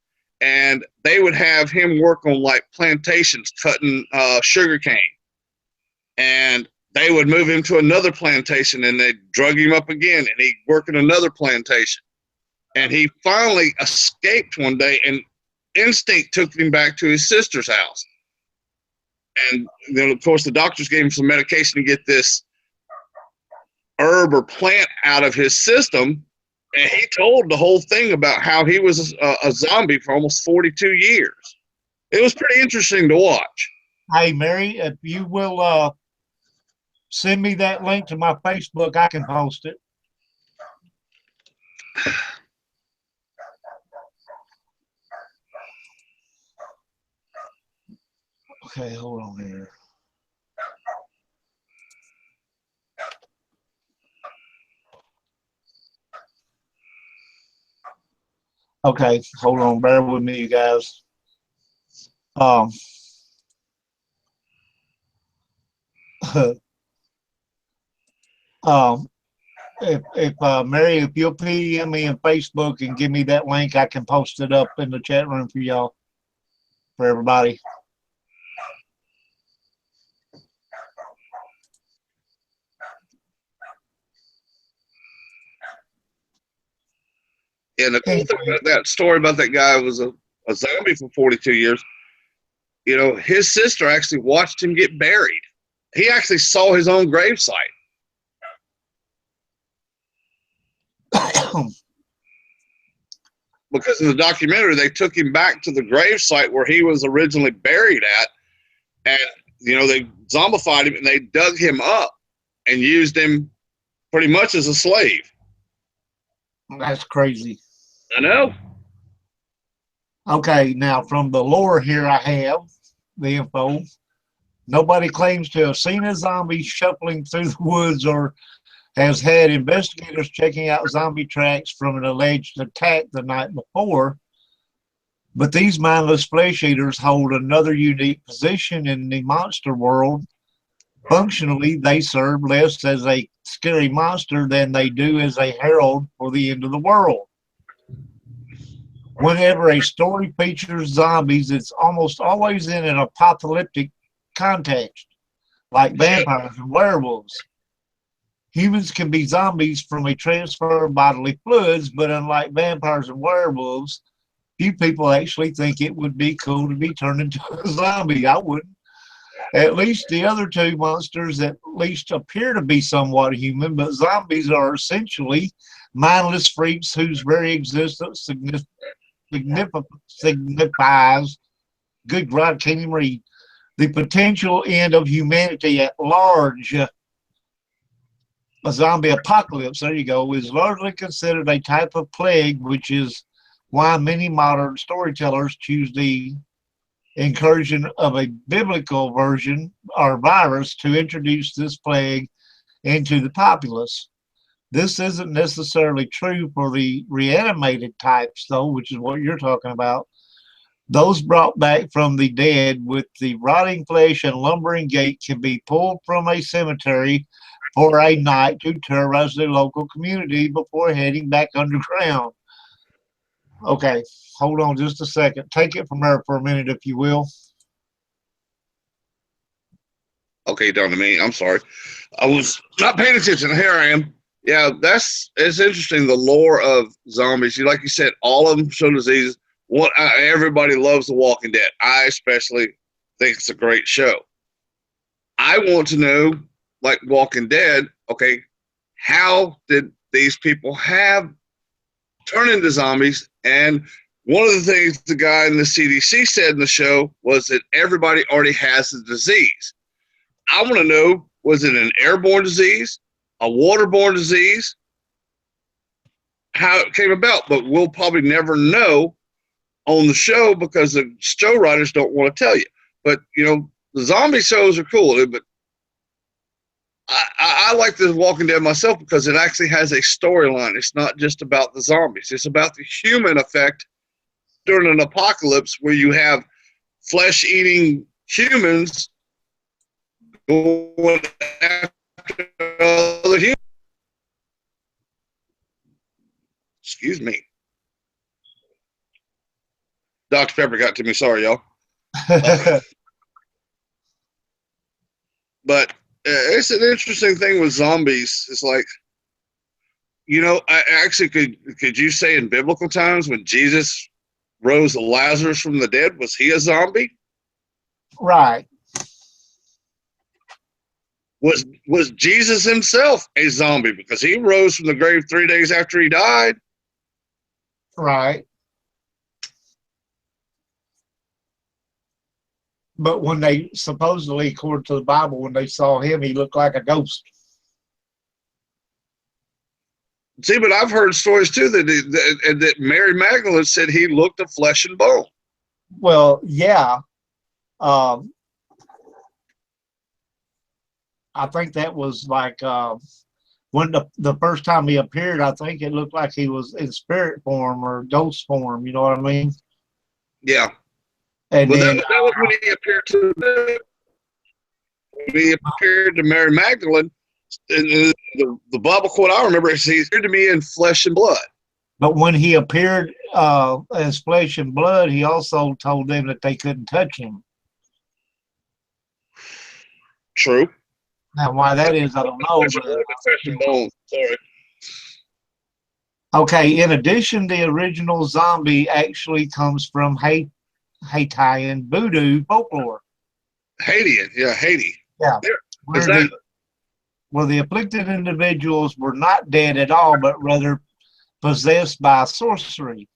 and they would have him work on like plantations cutting sugar cane, and they would move him to another plantation, and they drug him up again, and he'd work in another plantation, and he finally escaped one day, and instinct took him back to his sister's house. And then, of course, the doctors gave him some medication to get this herb or plant out of his system. And he told the whole thing about how he was a zombie for almost 42 years. It was pretty interesting to watch. Hey, Mary, if you will send me that link to my Facebook, I can post it. Okay, hold on here. Okay, hold on. Bear with me, you guys. If Mary, if you'll PM me on Facebook and give me that link, I can post it up in the chat room for y'all, for everybody. And the cool thing about that story about that guy was a zombie for 42 years. You know, his sister actually watched him get buried. He actually saw his own gravesite. Because in the documentary, they took him back to the gravesite where he was originally buried at, and you know, they zombified him and they dug him up and used him pretty much as a slave. That's crazy. I know. Okay, now from the lore here, I have the info. Nobody claims to have seen a zombie shuffling through the woods or has had investigators checking out zombie tracks from an alleged attack the night before. But these mindless flesh eaters hold another unique position in the monster world Functionally, they serve less as a scary monster than they do as a herald for the end of the world. Whenever a story features zombies, it's almost always in an apocalyptic context, like vampires and werewolves. Humans can be zombies from a transfer of bodily fluids, but unlike vampires and werewolves, few people actually think it would be cool to be turned into a zombie. I wouldn't. At least the other two monsters at least appear to be somewhat human, but zombies are essentially mindless freaks whose very existence signifies, good God, can't even read, the potential end of humanity at large. A zombie apocalypse, there you go, is largely considered a type of plague, which is why many modern storytellers choose the incursion of a biblical version or virus to introduce this plague into the populace. This isn't necessarily true for the reanimated types, though, which is what you're talking about. Those brought back from the dead with the rotting flesh and lumbering gait can be pulled from a cemetery for a night to terrorize the local community before heading back underground. Okay, hold on just a second. Take it from there for a minute, if you will. Okay, down to me. I'm sorry. I was not paying attention. Here I am. Yeah, it's interesting. The lore of zombies. Like you said, all of them show diseases. Everybody loves The Walking Dead. I especially think it's a great show. I want to know, like Walking Dead. Okay, how did these people turn into zombies? And one of the things the guy in the CDC said in the show was that everybody already has the disease. I want to know, was it an airborne disease, a waterborne disease, how it came about? But we'll probably never know on the show because the show writers don't want to tell you. But, the zombie shows are cool. But I like The Walking Dead myself because it actually has a storyline. It's not just about the zombies. It's about the human effect during an apocalypse where you have flesh-eating humans going after other humans. Excuse me. Dr. Pepper got to me. Sorry, y'all. But it's an interesting thing with zombies. It's like, I actually could you say in biblical times when Jesus rose Lazarus from the dead, was he a zombie? Right. Was Jesus himself a zombie because he rose from the grave 3 days after he died? Right. But when they supposedly, according to the Bible, when they saw him, he looked like a ghost. See, but I've heard stories too that Mary Magdalene said he looked of flesh and bone. Well, yeah. I think that was like when the first time he appeared, I think it looked like he was in spirit form or ghost form. You know what I mean? Yeah. And then that was when he appeared to Mary Magdalene. And the Bible quote I remember is, he appeared to me in flesh and blood. But when he appeared as flesh and blood, he also told them that they couldn't touch him. True. Now, why that is, I don't know. Flesh and bone. Sorry. Okay, in addition, the original zombie actually comes from Haitian voodoo folklore. Haiti, yeah, Haiti. Yeah. Where the afflicted individuals were not dead at all, but rather possessed by sorcery.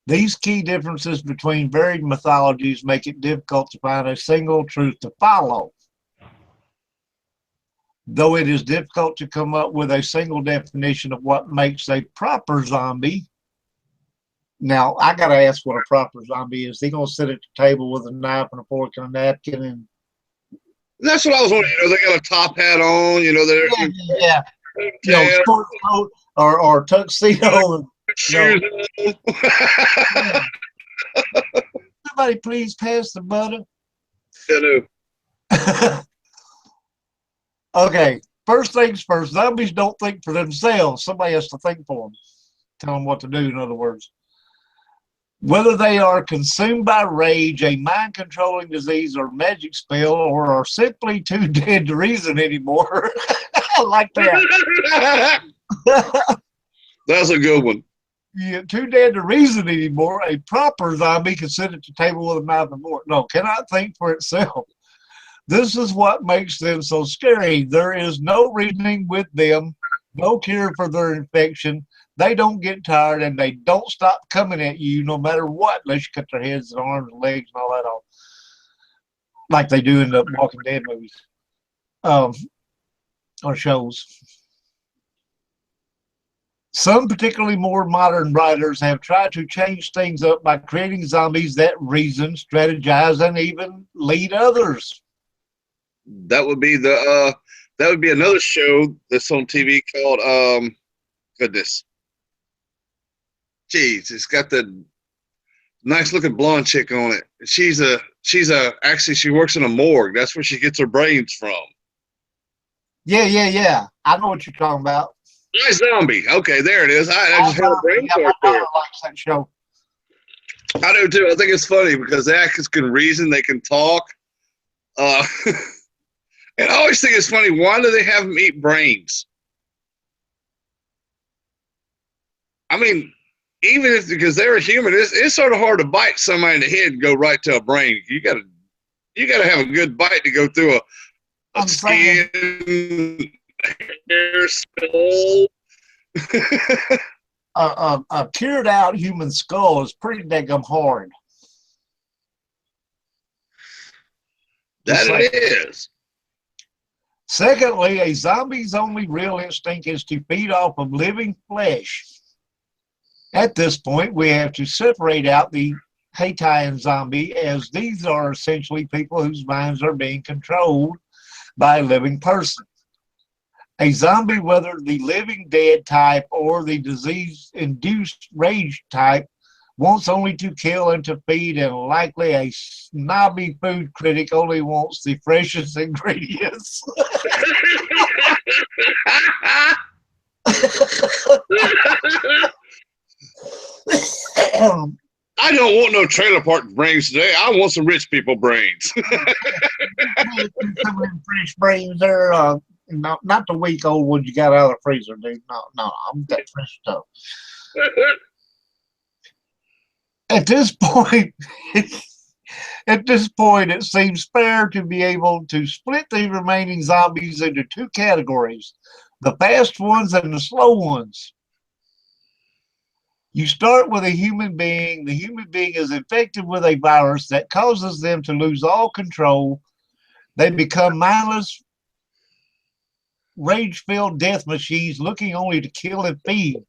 These key differences between varied mythologies make it difficult to find a single truth to follow. Though it is difficult to come up with a single definition of what makes a proper zombie. Now, I got to ask what a proper zombie is. They going to sit at the table with a knife and a fork and a napkin and... That's what I was wondering. They got a top hat on. Yeah. Sport coat or tuxedo. Somebody please pass the butter. Hello. Okay, first things first, zombies don't think for themselves. Somebody has to think for them, tell them what to do, in other words. Whether they are consumed by rage, a mind-controlling disease, or magic spell, or are simply too dead to reason anymore. I like that. That's a good one. Yeah, too dead to reason anymore. A proper zombie can sit at the table with a mouth and fork. No, cannot think for itself. This is what makes them so scary. There is no reasoning with them, no cure for their infection. They don't get tired, and they don't stop coming at you no matter what, unless you cut their heads and arms and legs and all that off, like they do in the Walking Dead movies or shows. Some particularly more modern writers have tried to change things up by creating zombies that reason, strategize, and even lead others. That would be another show that's on TV called goodness. Jeez, it's got the nice looking blonde chick on it. Actually she works in a morgue. That's where she gets her brains from. Yeah. I know what you're talking about. Nice Zombie. Okay, there it is. I just heard a brain fart there. Likes that show. I do too. I think it's funny because the actors can reason, they can talk. And I always think it's funny. Why do they have them eat brains? I mean, even if because they're a human, it's sort of hard to bite somebody in the head and go right to a brain. You gotta have a good bite to go through a skin, hair, skull. A cured out human skull is pretty daggum hard. That it is. Secondly, a zombie's only real instinct is to feed off of living flesh. At this point, we have to separate out the Haitian zombie, as these are essentially people whose minds are being controlled by a living person. A zombie, whether the living dead type or the disease-induced rage type, wants only to kill and to feed, and likely a snobby food critic only wants the freshest ingredients. I don't want no trailer park brains today. I want some rich people brains. Some of them fresh brains there, not the week old ones you got out of the freezer, dude. No, I'm that fresh stuff. At this point, it seems fair to be able to split the remaining zombies into two categories: the fast ones and the slow ones. You start with a human being. The human being is infected with a virus that causes them to lose all control. They become mindless, rage-filled death machines looking only to kill and feed.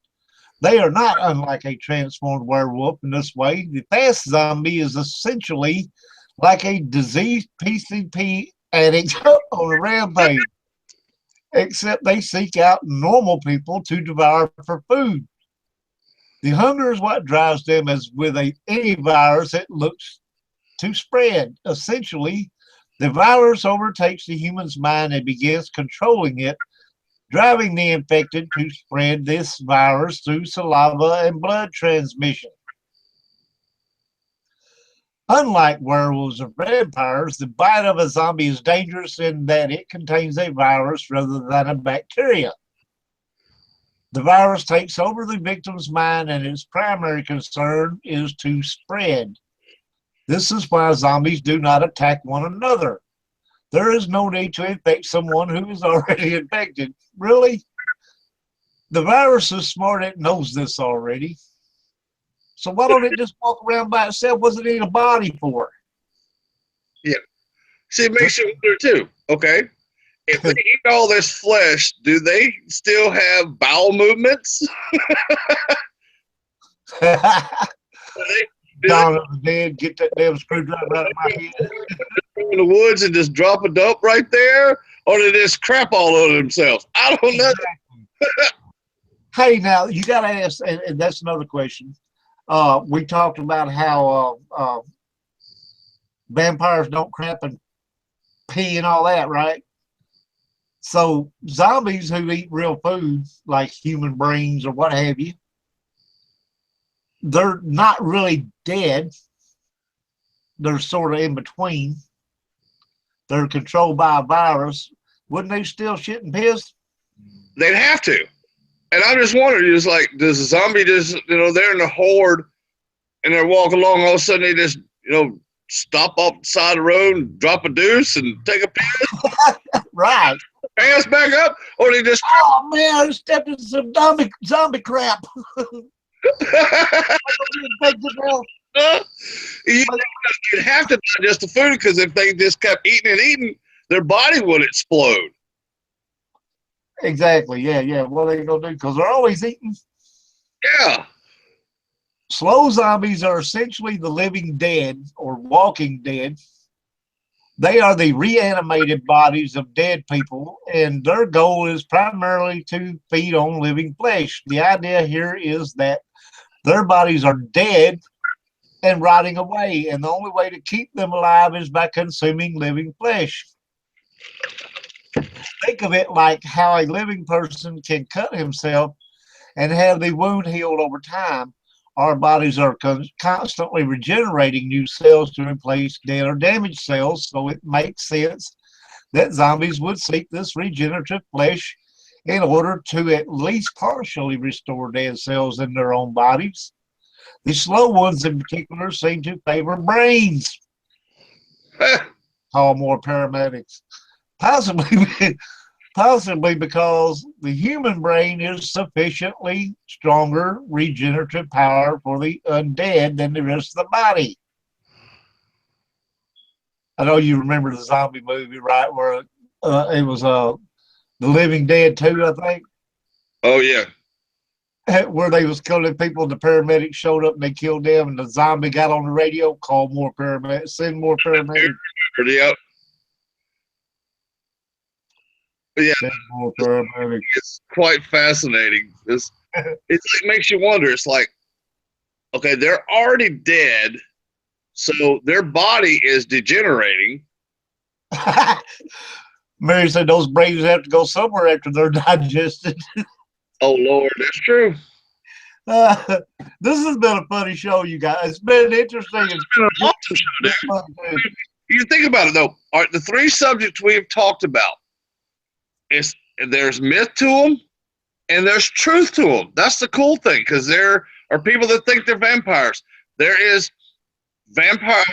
They are not unlike a transformed werewolf in this way. The fast zombie is essentially like a diseased PCP addict on a rampage, except they seek out normal people to devour for food. The hunger is what drives them, as with any virus, it looks to spread. Essentially, the virus overtakes the human's mind and begins controlling it, driving the infected to spread this virus through saliva and blood transmission. Unlike werewolves or vampires, the bite of a zombie is dangerous in that it contains a virus rather than a bacteria. The virus takes over the victim's mind, and its primary concern is to spread. This is why zombies do not attack one another. There is no need to infect someone who is already infected. Really? The virus is smart. It knows this already. So why don't it just walk around by itself? What's it need a body for? Yeah. See, it makes you wonder too. Okay. If they eat all this flesh, do they still have bowel movements? Dawn of the Dead, get that damn screwdriver out of my head. In the woods and just drop a dump right there, or they just crap all over themselves? I don't know. Hey, now you got to ask, and that's another question. We talked about how vampires don't crap and pee and all that, right? So zombies who eat real food, like human brains or what have you, they're not really dead. They're sort of in between. They're controlled by a virus. Wouldn't they still shit and piss? They'd have to. And I just wondered, just like, does a zombie just, they're in a horde and they're walking along, all of a sudden they just, stop off the side of the road and drop a deuce and take a piss? Right. Pass back up? Or they just. Oh, man, I stepped into some zombie crap. You'd have to digest the food because if they just kept eating and eating, their body would explode. Exactly. Yeah. What are they going to do? Because they're always eating. Yeah. Slow zombies are essentially the living dead or walking dead. They are the reanimated bodies of dead people, and their goal is primarily to feed on living flesh. The idea here is that their bodies are dead and rotting away, and the only way to keep them alive is by consuming living flesh. Think of it like how a living person can cut himself and have the wound healed over time. Our bodies are constantly regenerating new cells to replace dead or damaged cells, so it makes sense that zombies would seek this regenerative flesh in order to at least partially restore dead cells in their own bodies. The slow ones in particular seem to favor brains. Call more paramedics. Possibly because the human brain is sufficiently stronger regenerative power for the undead than the rest of the body. I know you remember the zombie movie, right? Where it was The Living Dead 2, I think. Oh, yeah. Where they was killing people, and the paramedics showed up and they killed them, and the zombie got on the radio, call more paramedics, send more paramedics. Yep. Yeah, paramedics. It's quite fascinating. It makes you wonder. It's like, okay, they're already dead, so their body is degenerating. Mary said those brains have to go somewhere after they're digested. Oh, Lord, that's true. This has been a funny show, you guys. It's been interesting. It's been an awesome show, dude. You think about it, though. All right, the three subjects we've talked about, there's myth to them and there's truth to them. That's the cool thing, because there are people that think they're vampires. There is vampire.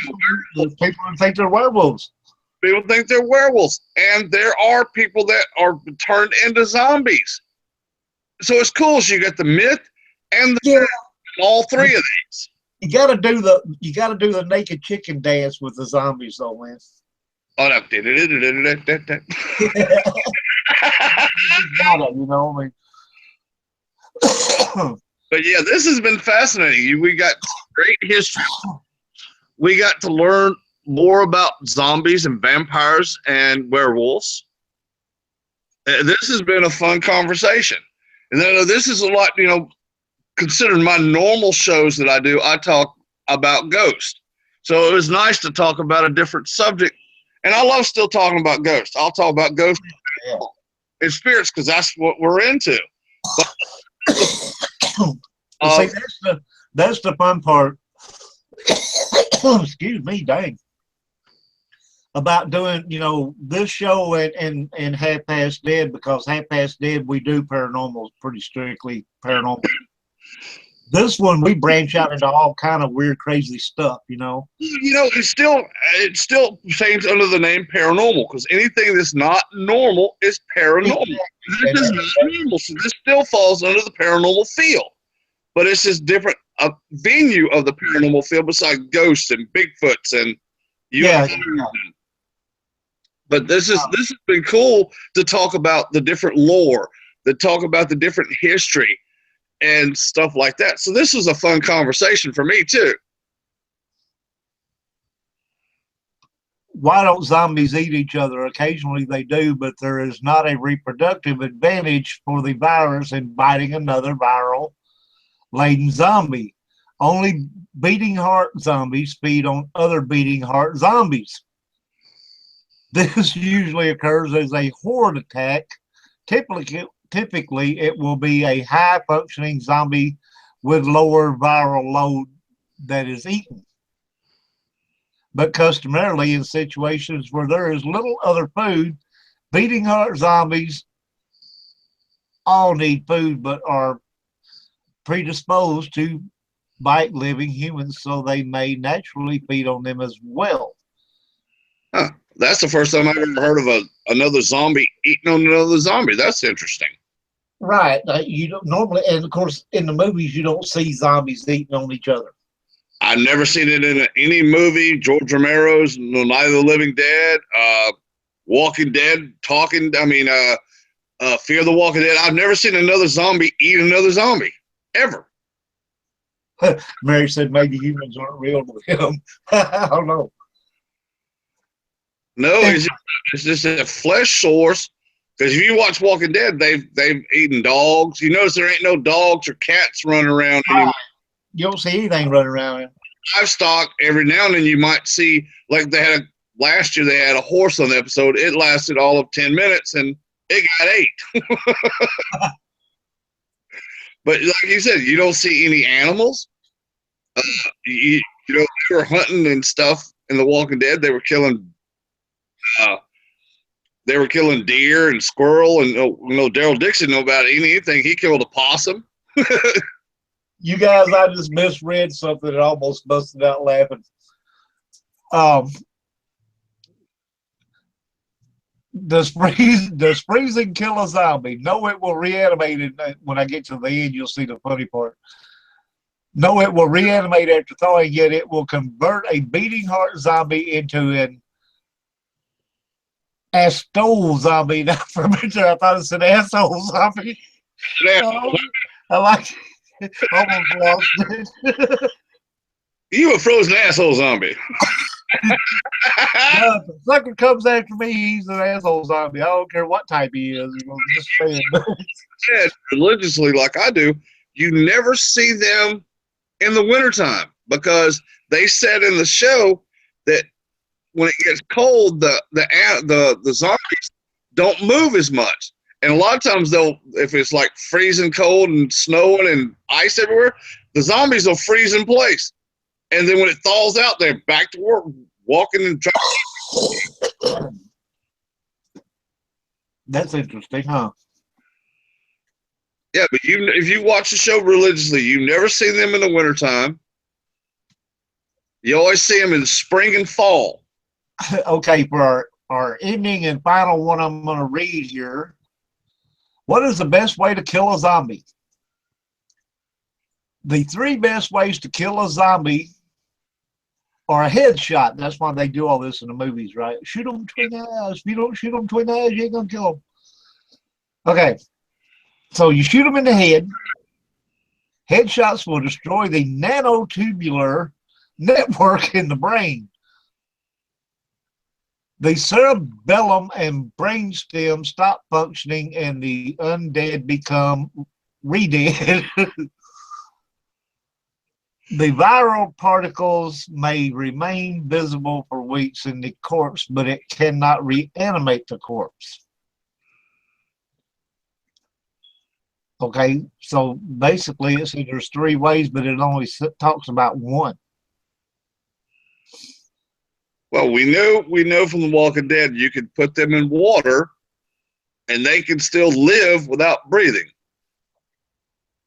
There's people that think they're werewolves. People think they're werewolves. And there are people that are turned into zombies. So it's cool. So you got the myth and the all three of these. You gotta do the naked chicken dance with the zombies, though, man. Oh, no. But yeah, this has been fascinating. We got great history. We got to learn more about zombies and vampires and werewolves. This has been a fun conversation. And then this is a lot, considering my normal shows that I do, I talk about ghosts. So it was nice to talk about a different subject. And I love still talking about ghosts. I'll talk about ghosts and spirits because that's what we're into. See, that's the fun part. Excuse me, dang. About doing, this show and Half Past Dead, because Half Past Dead, we do paranormal, pretty strictly paranormal. This one, we branch out into all kind of weird, crazy stuff, It still pertains under the name paranormal, because anything that's not normal is paranormal. This is not normal, so this still falls under the paranormal field. But it's just different venue of the paranormal field besides ghosts and Bigfoots and UFOs. But this has been cool to talk about the different lore, to talk about the different history and stuff like that. So this was a fun conversation for me too. Why don't zombies eat each other? Occasionally they do, but there is not a reproductive advantage for the virus in biting another viral-laden zombie. Only beating heart zombies feed on other beating heart zombies. This usually occurs as a horde attack. Typically, it will be a high functioning zombie with lower viral load that is eaten. But customarily, in situations where there is little other food, beating heart zombies all need food but are predisposed to bite living humans, so they may naturally feed on them as well. Huh. That's the first time I've ever heard of another zombie eating on another zombie. That's interesting. Right. You don't normally, and of course, in the movies, you don't see zombies eating on each other. I've never seen it in any movie. George Romero's Night of the Living Dead, Walking Dead, Talking. I mean, Fear the Walking Dead. I've never seen another zombie eat another zombie ever. Mary said maybe humans aren't real to him. I don't know. No, it's just a flesh source. Because if you watch Walking Dead, they've eaten dogs. You notice there ain't no dogs or cats running around anymore. You don't see anything running around. Livestock, every now and then you might see, like last year they had a horse on the episode. It lasted all of 10 minutes and it got ate. But like you said, you don't see any animals. You know, they were hunting and stuff in The Walking Dead. They were killing deer and squirrel, and Daryl Dixon know about anything. He killed a possum. You guys, I just misread something and almost busted out laughing. Does freezing kill a zombie? No, it will reanimate it. When I get to the end, you'll see the funny part. No, it will reanimate after thawing, yet it will convert a beating heart zombie into an asshole zombie. Not for a minute, I thought it said asshole zombie. I like it. Almost lost it. You a frozen asshole zombie. If the sucker comes after me, he's an asshole zombie. I don't care what type he is. Just saying. Said religiously, like I do, you never see them in the wintertime because they said in the show that when it gets cold, the zombies don't move as much. And a lot of times if it's like freezing cold and snowing and ice everywhere, the zombies will freeze in place. And then when it thaws out, they're back to work, walking and trying. That's interesting, huh? Yeah, but if you watch the show religiously, you never see them in the wintertime. You always see them in spring and fall. Okay, for our ending and final one I'm going to read here. What is the best way to kill a zombie? The 3 best ways to kill a zombie are a headshot. That's why they do all this in the movies, right? Shoot them between the eyes. If you don't shoot them between the eyes, you ain't going to kill them. Okay, so you shoot them in the head. Headshots will destroy the nanotubular network in the brain. The cerebellum and brainstem stop functioning and the undead become re-dead. The viral particles may remain visible for weeks in the corpse, but it cannot reanimate the corpse. Okay, so basically it says there's 3 ways, but it only talks about one. Well, we know from The Walking Dead you could put them in water and they can still live without breathing.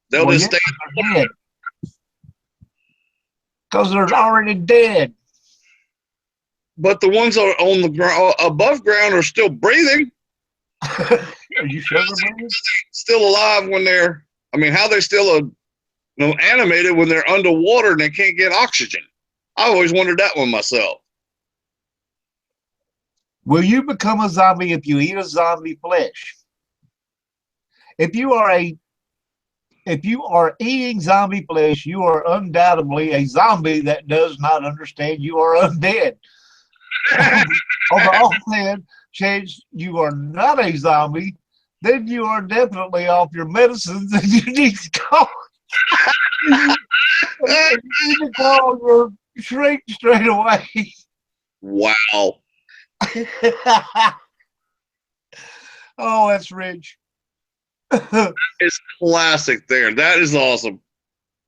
They'll just stay dead. Because they're already dead. But the ones that are on the ground, above ground, are still breathing. Are you sure they're breathing? Still alive when they're, I mean, how they still animated when they're underwater and they can't get oxygen? I always wondered that one myself. Will you become a zombie if you eat a zombie flesh? If you are eating zombie flesh, you are undoubtedly a zombie that does not understand you are undead. On the off hand, chance you are not a zombie, then you are definitely off your medicines and you need to call. You need to call your shrink straight away. Wow. Oh, that's rich. It's classic there. That is awesome.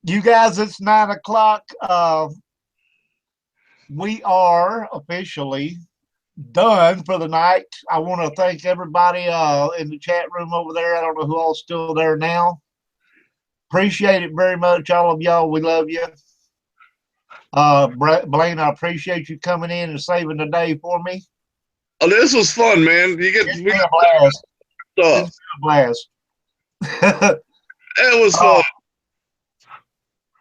You guys, it's 9 o'clock. We are officially done for the night. I want to thank everybody in the chat room over there. I don't know who all's still there now. Appreciate it very much, all of y'all. We love you. Blaine, I appreciate you coming in and saving the day for me. Oh, this was fun, man. It's been a blast. It's been a blast. It was fun.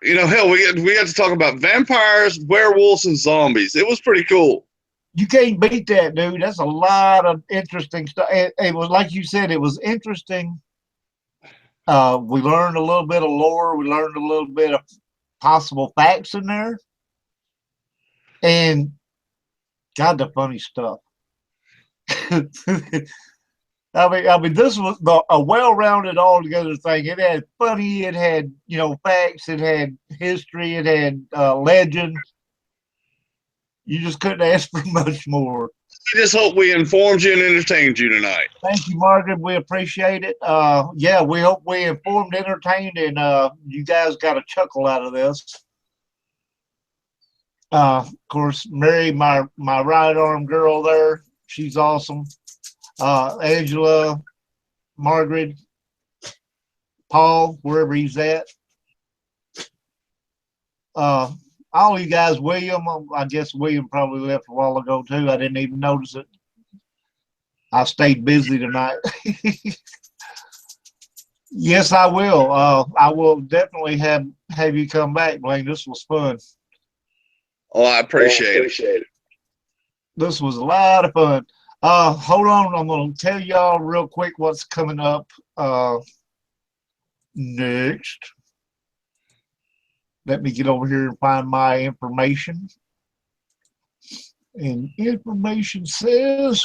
You know, hell, we had to talk about vampires, werewolves, and zombies. It was pretty cool. You can't beat that, dude. That's a lot of interesting stuff. It was like you said, it was interesting. We learned a little bit of lore. We learned a little bit of possible facts in there. And God, the funny stuff. I mean, this was a well-rounded, all-together thing. It had funny, it had facts, it had history, it had legend. You just couldn't ask for much more. I just hope we informed you and entertained you tonight. Thank you, Margaret. We appreciate it. Yeah, we hope we informed, entertained, and you guys got a chuckle out of this. Of course, Mary, my right arm girl there, she's awesome. Angela, Margaret, Paul, wherever he's at. All you guys, William, I guess William probably left a while ago too. I didn't even notice it. I stayed busy tonight. Yes, I will. I will definitely have you come back, Blaine. This was fun. Oh, I appreciate it. This was a lot of fun. Hold on, I'm going to tell y'all real quick what's coming up next. Let me get over here and find my information. And information says,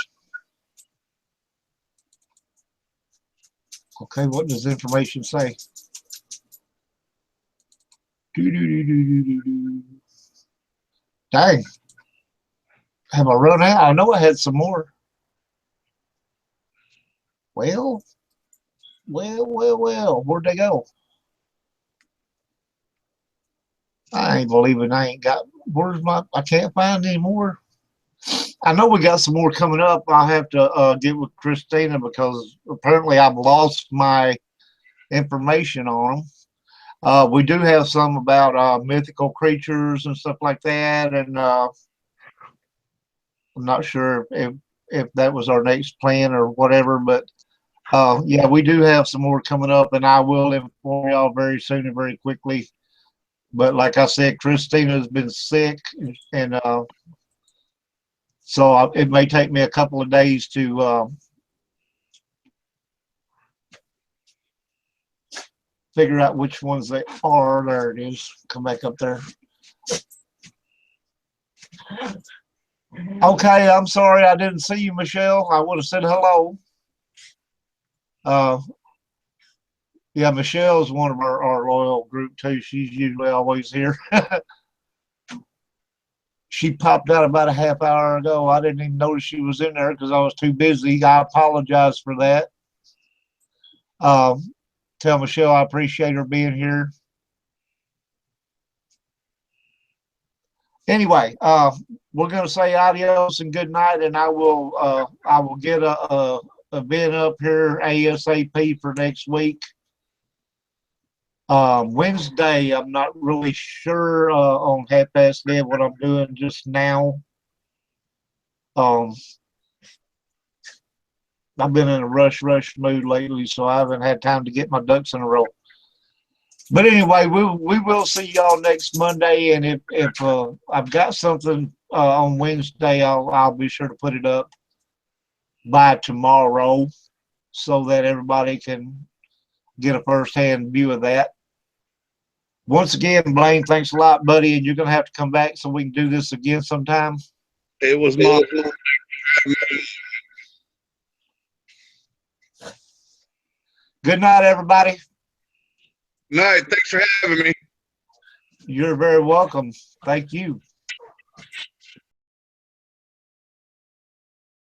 okay, what does information say? Dang. Have I run out? I know I had some more. Well, where'd they go? I ain't believing I ain't got, I can't find any more. I know we got some more coming up. I'll have to get with Christina because apparently I've lost my information on them. We do have some about mythical creatures and stuff like that, and I'm not sure if that was our next plan or whatever, but yeah, we do have some more coming up, and I will inform y'all very soon and very quickly. But like I said, Christina's been sick, and so it may take me a couple of days to figure out which ones they are. There it is. Come back up there. Okay, I'm sorry I didn't see you, Michelle. I would have said hello. Yeah, Michelle's one of our loyal group too. She's usually always here. She popped out about a half hour ago. I didn't even notice she was in there because I was too busy. I apologize for that. Tell Michelle I appreciate her being here. Anyway, we're going to say adios and good night, and I will get a event up here ASAP for next week. Wednesday, I'm not really sure on 10:30 what I'm doing just now. I've been in a rush mood lately, so I haven't had time to get my ducks in a row. But anyway, we will see y'all next Monday, and if I've got something on Wednesday, I'll be sure to put it up by tomorrow so that everybody can get a first-hand view of that. Once again, Blaine, thanks a lot, buddy, and you're going to have to come back so we can do this again sometime. It was my Good night, everybody. night. Thanks for having me. You're very welcome. Thank you.